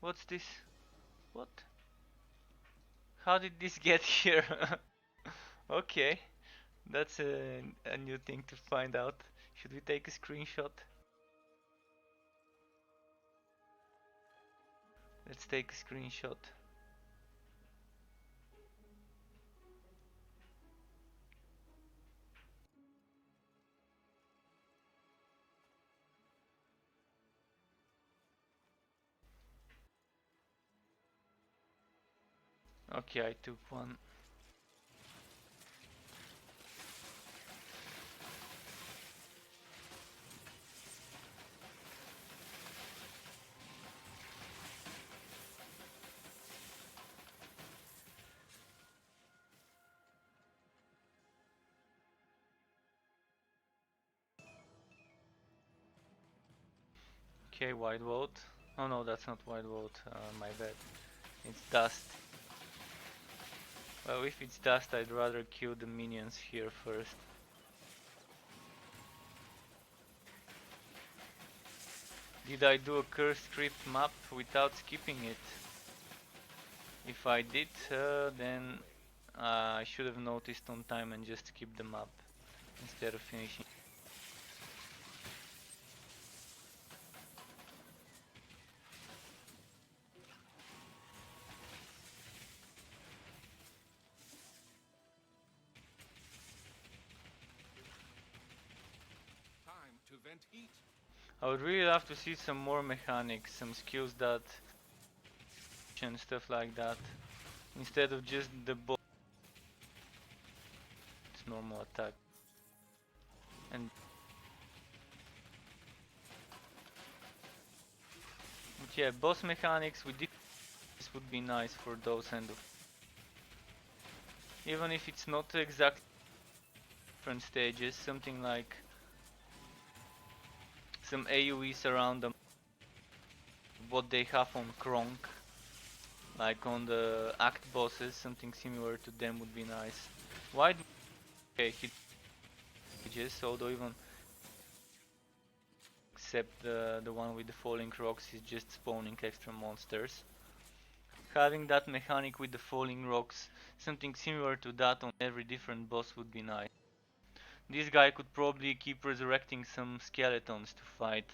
What's this? What? How did this get here? Okay, that's a new thing to find out. Should we take a screenshot? Let's take a screenshot. Okay, I took one. Okay, white vote. Oh no, that's not white vote. My bad. It's dust. Well, if it's dust, I'd rather kill the minions here first. Did I do a curse script map without skipping it? If I did, then I should have noticed on time and just skipped the map instead of finishing. Time to vent heat. I would really love to see some more mechanics, some skills that and stuff like that, instead of just the boss normal attack. And but yeah, boss mechanics with this would be nice for those end of. Even if it's not exactly different stages, something like some AoEs around them, what they have on Kronk, like on the act bosses, something similar to them would be nice. Why do okay, hit stages, although even except the one with the falling rocks is just spawning extra monsters. Having that mechanic with the falling rocks, something similar to that on every different boss would be nice. This guy could probably keep resurrecting some skeletons to fight.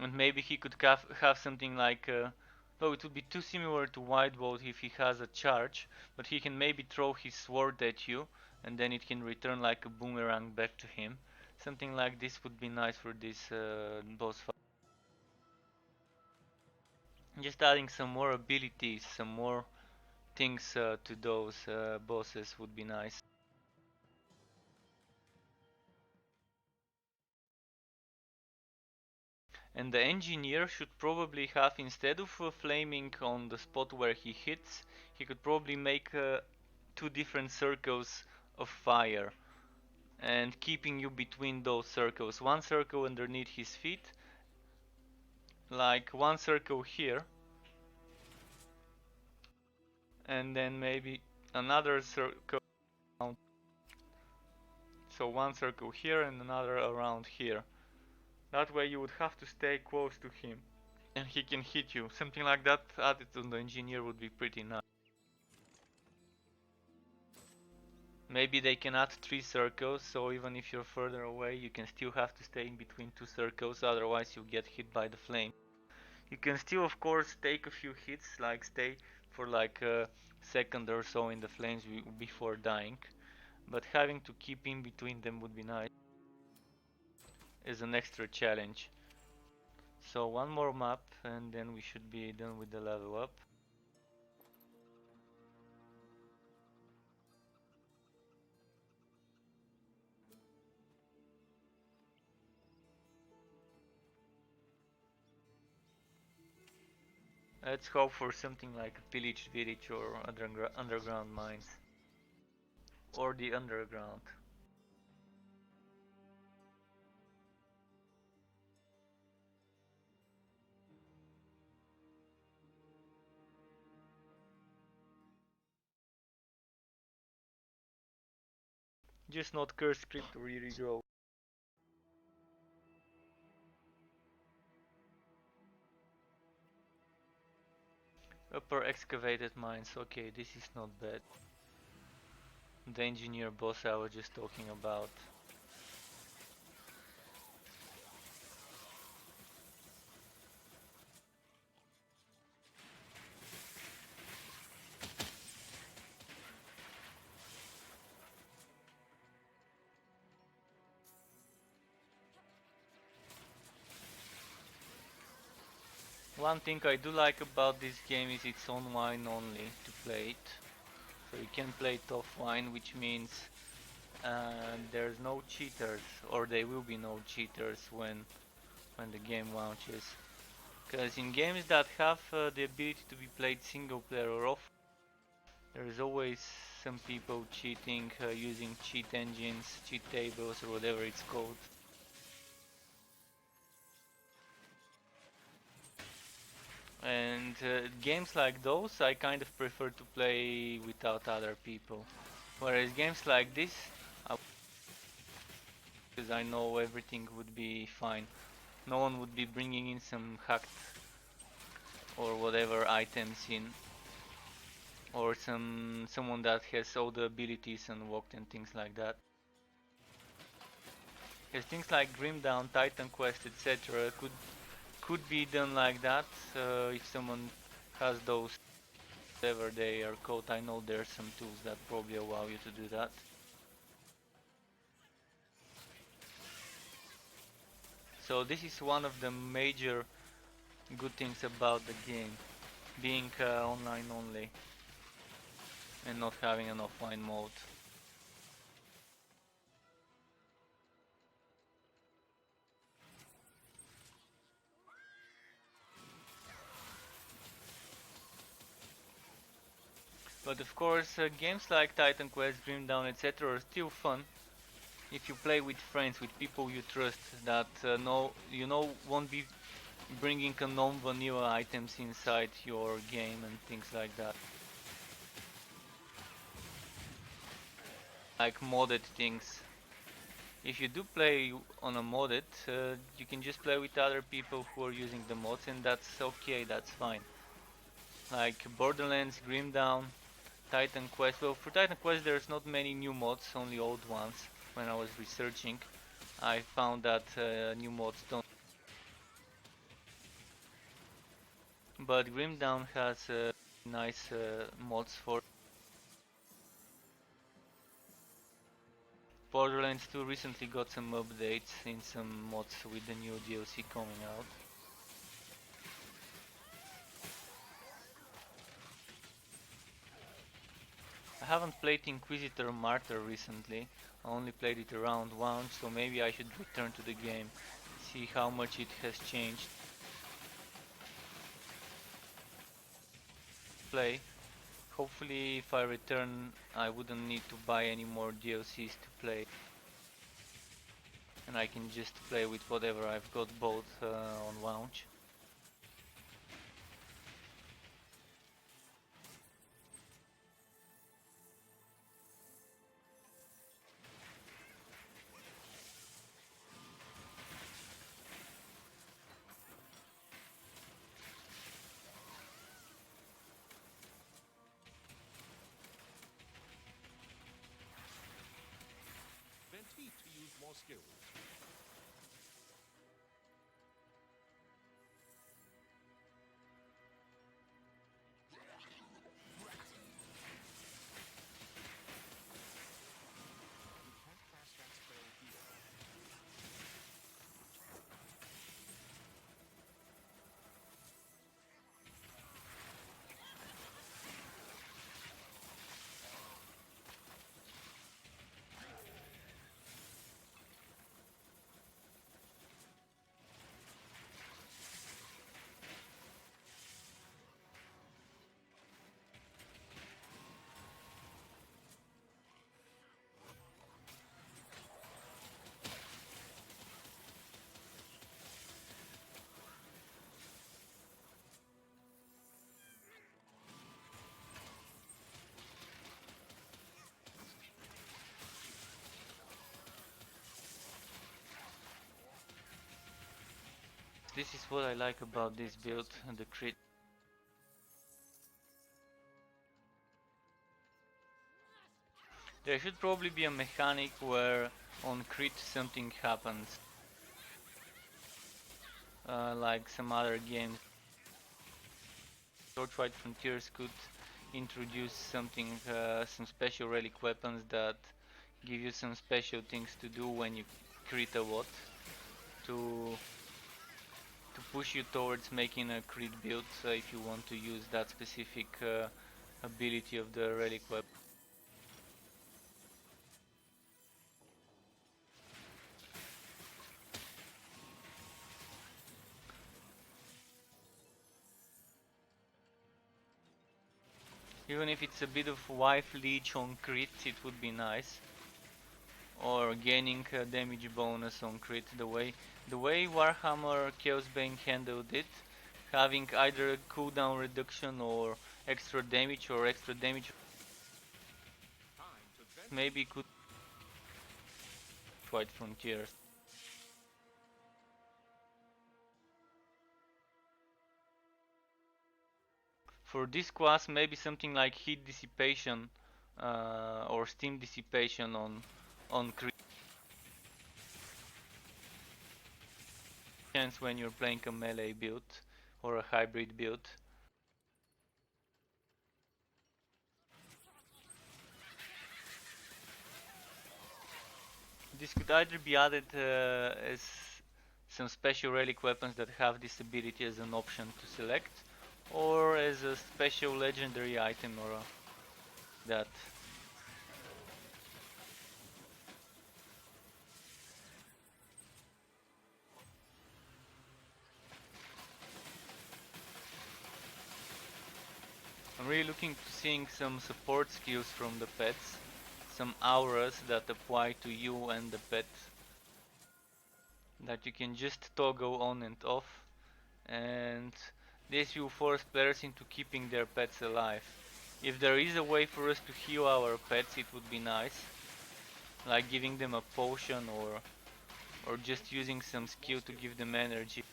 And maybe he could have something like Though it would be too similar to Whitebolt if he has a charge, but he can maybe throw his sword at you and then it can return like a boomerang back to him. Something like this would be nice for this boss fight. Just adding some more abilities, some more things to those bosses would be nice. And the engineer should probably have, instead of flaming on the spot where he hits, he could probably make two different circles of fire and keeping you between those circles. One circle underneath his feet, like one circle here, and then maybe another circle around. So one circle here and another around here. That way you would have to stay close to him and he can hit you. Something like that added on the engineer would be pretty nice. Maybe they can add 3 circles, so even if you're further away, you can still have to stay in between 2 circles, otherwise you'll get hit by the flame. You can still, of course, take a few hits, like stay for like a second or so in the flames before dying, but having to keep in between them would be nice, is an extra challenge. So one more map and then we should be done with the level up. Let's hope for something like a pillaged village or underground mines. Or the underground. Just not curse script or really grow. Upper excavated mines, okay, this is not bad. The engineer boss I was just talking about. One thing I do like about this game is it's online only to play it. So you can play it offline, which means there's no cheaters, or there will be no cheaters when the game launches. Because in games that have the ability to be played single player or off, there's always some people cheating, using cheat engines, cheat tables, or whatever it's called. And games like those I kind of prefer to play without other people. Whereas games like this, because I know everything would be fine. No one would be bringing in some hacked or whatever items in, or someone that has all the abilities unlocked and things like that. Because things like Grim Dawn, Titan Quest, etc. could be done like that if someone has those, whatever they are called. I know there's some tools that probably allow you to do that. So this is one of the major good things about the game, being online only and not having an offline mode. But of course, games like Titan Quest, Grim Dawn, etc. are still fun if you play with friends, with people you trust that won't be bringing a non-vanilla items inside your game and things like that. Like modded things. If you do play on a modded, you can just play with other people who are using the mods and that's okay, that's fine. Like Borderlands, Grim Dawn, Titan Quest. Well, for Titan Quest there's not many new mods, only old ones. When I was researching, I found that new mods don't. but Grimdown has nice mods for Borderlands 2 recently got some updates in some mods with the new DLC coming out. I haven't played Inquisitor Martyr recently, I only played it around once, so maybe I should return to the game, see how much it has changed. Play. Hopefully if I return I wouldn't need to buy any more DLCs to play. And I can just play with whatever I've got bought on launch. Venti to use more skill. You can't cast that spell here. This is what I like about this build, the crit. There should probably be a mechanic where on crit something happens. Like some other games. Torchlight Frontiers could introduce something, some special relic weapons that give you some special things to do when you crit a lot to push you towards making a crit build if you want to use that specific ability of the relic weapon. Even if it's a bit of wife leech on crit, it would be nice. Or gaining a damage bonus on crit. The way Warhammer Chaosbane handled it, having either a cooldown reduction or extra damage Time to vent. maybe could fight Frontiers. For this class, maybe something like heat dissipation or steam dissipation on crit chance when you're playing a melee build or a hybrid build. This could either be added as some special relic weapons that have this ability as an option to select, or as a special legendary item or that. I'm really looking to seeing some support skills from the pets, some auras that apply to you and the pet that you can just toggle on and off, and this will force players into keeping their pets alive. If there is a way for us to heal our pets, it would be nice, like giving them a potion or just using some skill to give them energy.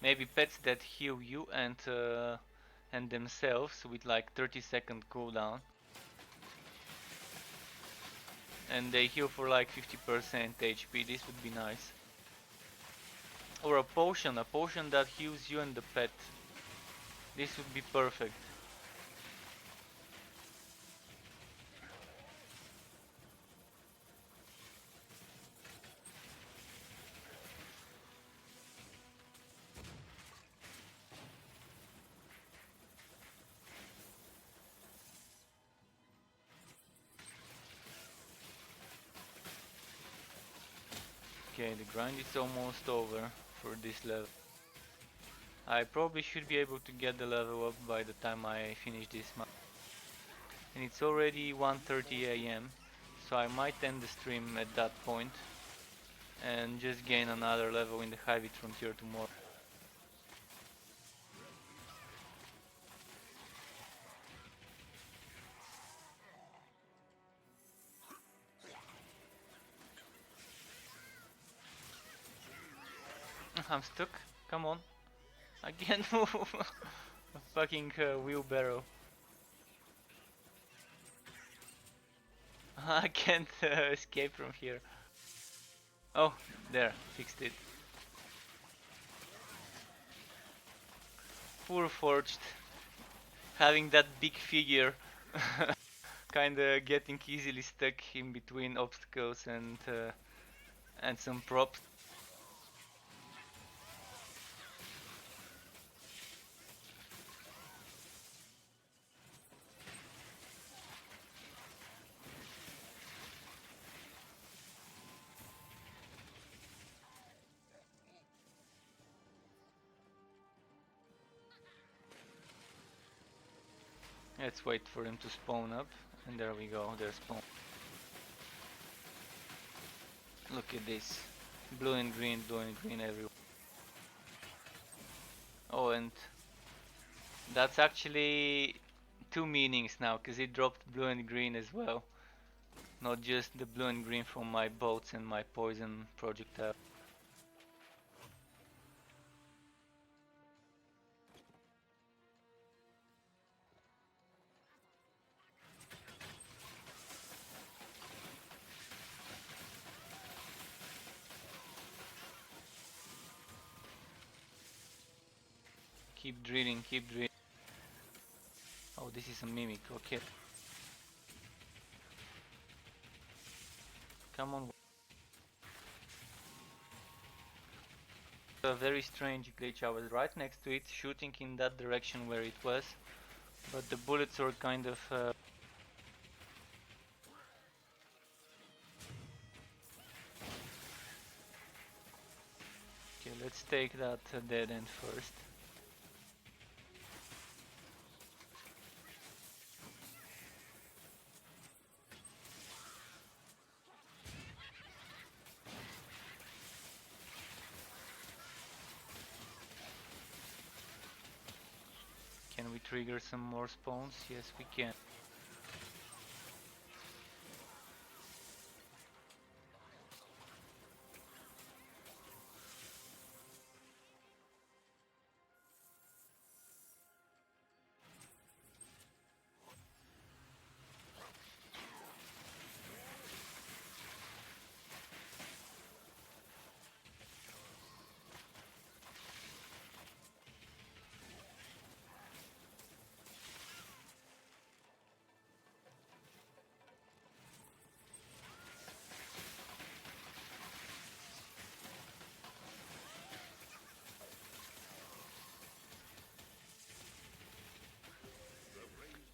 Maybe pets that heal you and themselves with like 30-second cooldown, and they heal for like 50% HP. This would be nice. Or a potion that heals you and the pet. This would be perfect. Okay, the grind is almost over for this level. I probably should be able to get the level up by the time I finish this map. And it's already 1:30 AM, so I might end the stream at that point and just gain another level in the Torchlight Frontier tomorrow. I'm stuck. Come on. I can't move. A fucking wheelbarrow. I can't escape from here. Oh, there. Fixed it. Poor Forged. Having that big figure. Kinda getting easily stuck in between obstacles and some props. Let's wait for them to spawn up, and there we go, they're spawned. Look at this, blue and green everywhere. Oh, and that's actually two meanings now, because it dropped blue and green as well. Not just the blue and green from my boats and my poison projectile. Keep drilling, keep drilling. Oh, this is a mimic, okay. Come on. A very strange glitch. I was right next to it, shooting in that direction where it was, but the bullets were kind of okay, let's take that dead end first. Can we trigger some more spawns? Yes, we can.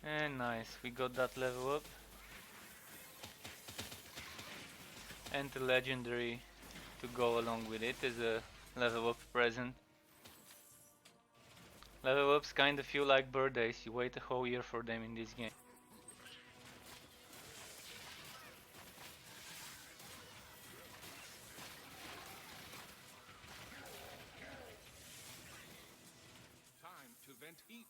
And nice, we got that level up. And the legendary to go along with it as a level up present. Level ups kinda feel like birthdays, you wait a whole year for them in this game. Time to vent heat.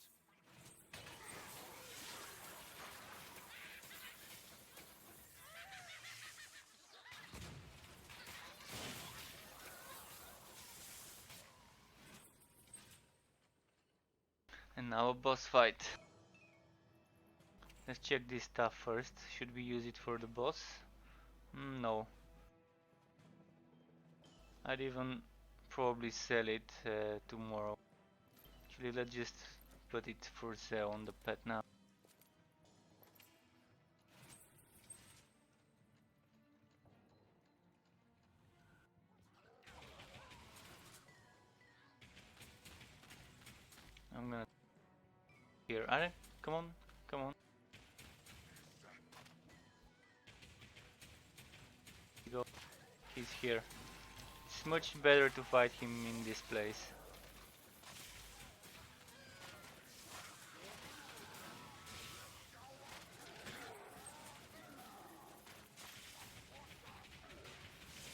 And now a boss fight. Let's check this stuff first. Should we use it for the boss? No. I'd even probably sell it tomorrow. Actually, let's just put it for sale on the pet now. I'm gonna here. Alright, come on, come on. Go. He's here. It's much better to fight him in this place.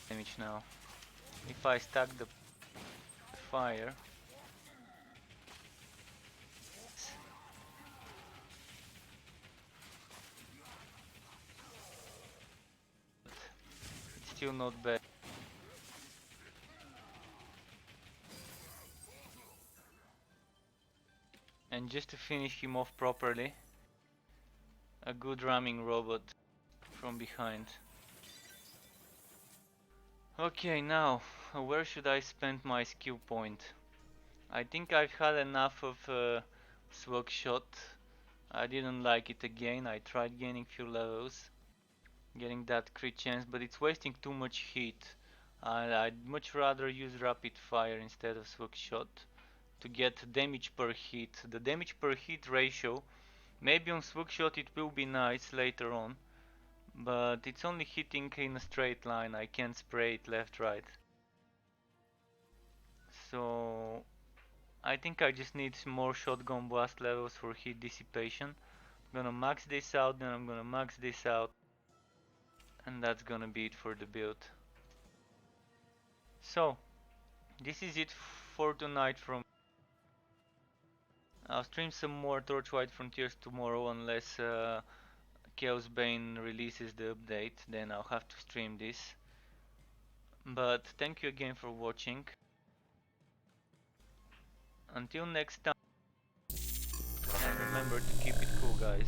Damage now. If I stack the fire, it's still not bad. And just to finish him off properly, a good ramming robot from behind. Okay, now, where should I spend my skill point? I think I've had enough of Swag Shot. I didn't like it again. I tried gaining few levels, getting that crit chance, but it's wasting too much heat. I'd much rather use Rapid Fire instead of Swag Shot to get damage per hit. The damage per hit ratio, maybe on Swag Shot it will be nice later on, but it's only hitting in a straight line. I can't spray it left, right. So I think I just need more shotgun blast levels for heat dissipation. I'm gonna max this out, then I'm gonna max this out, and that's gonna be it for the build. So this is it for tonight from I'll stream some more Torchlight Frontiers tomorrow unless Chaos Bane releases the update, then I'll have to stream this. But thank you again for watching. Until next time, and remember to keep it cool, guys.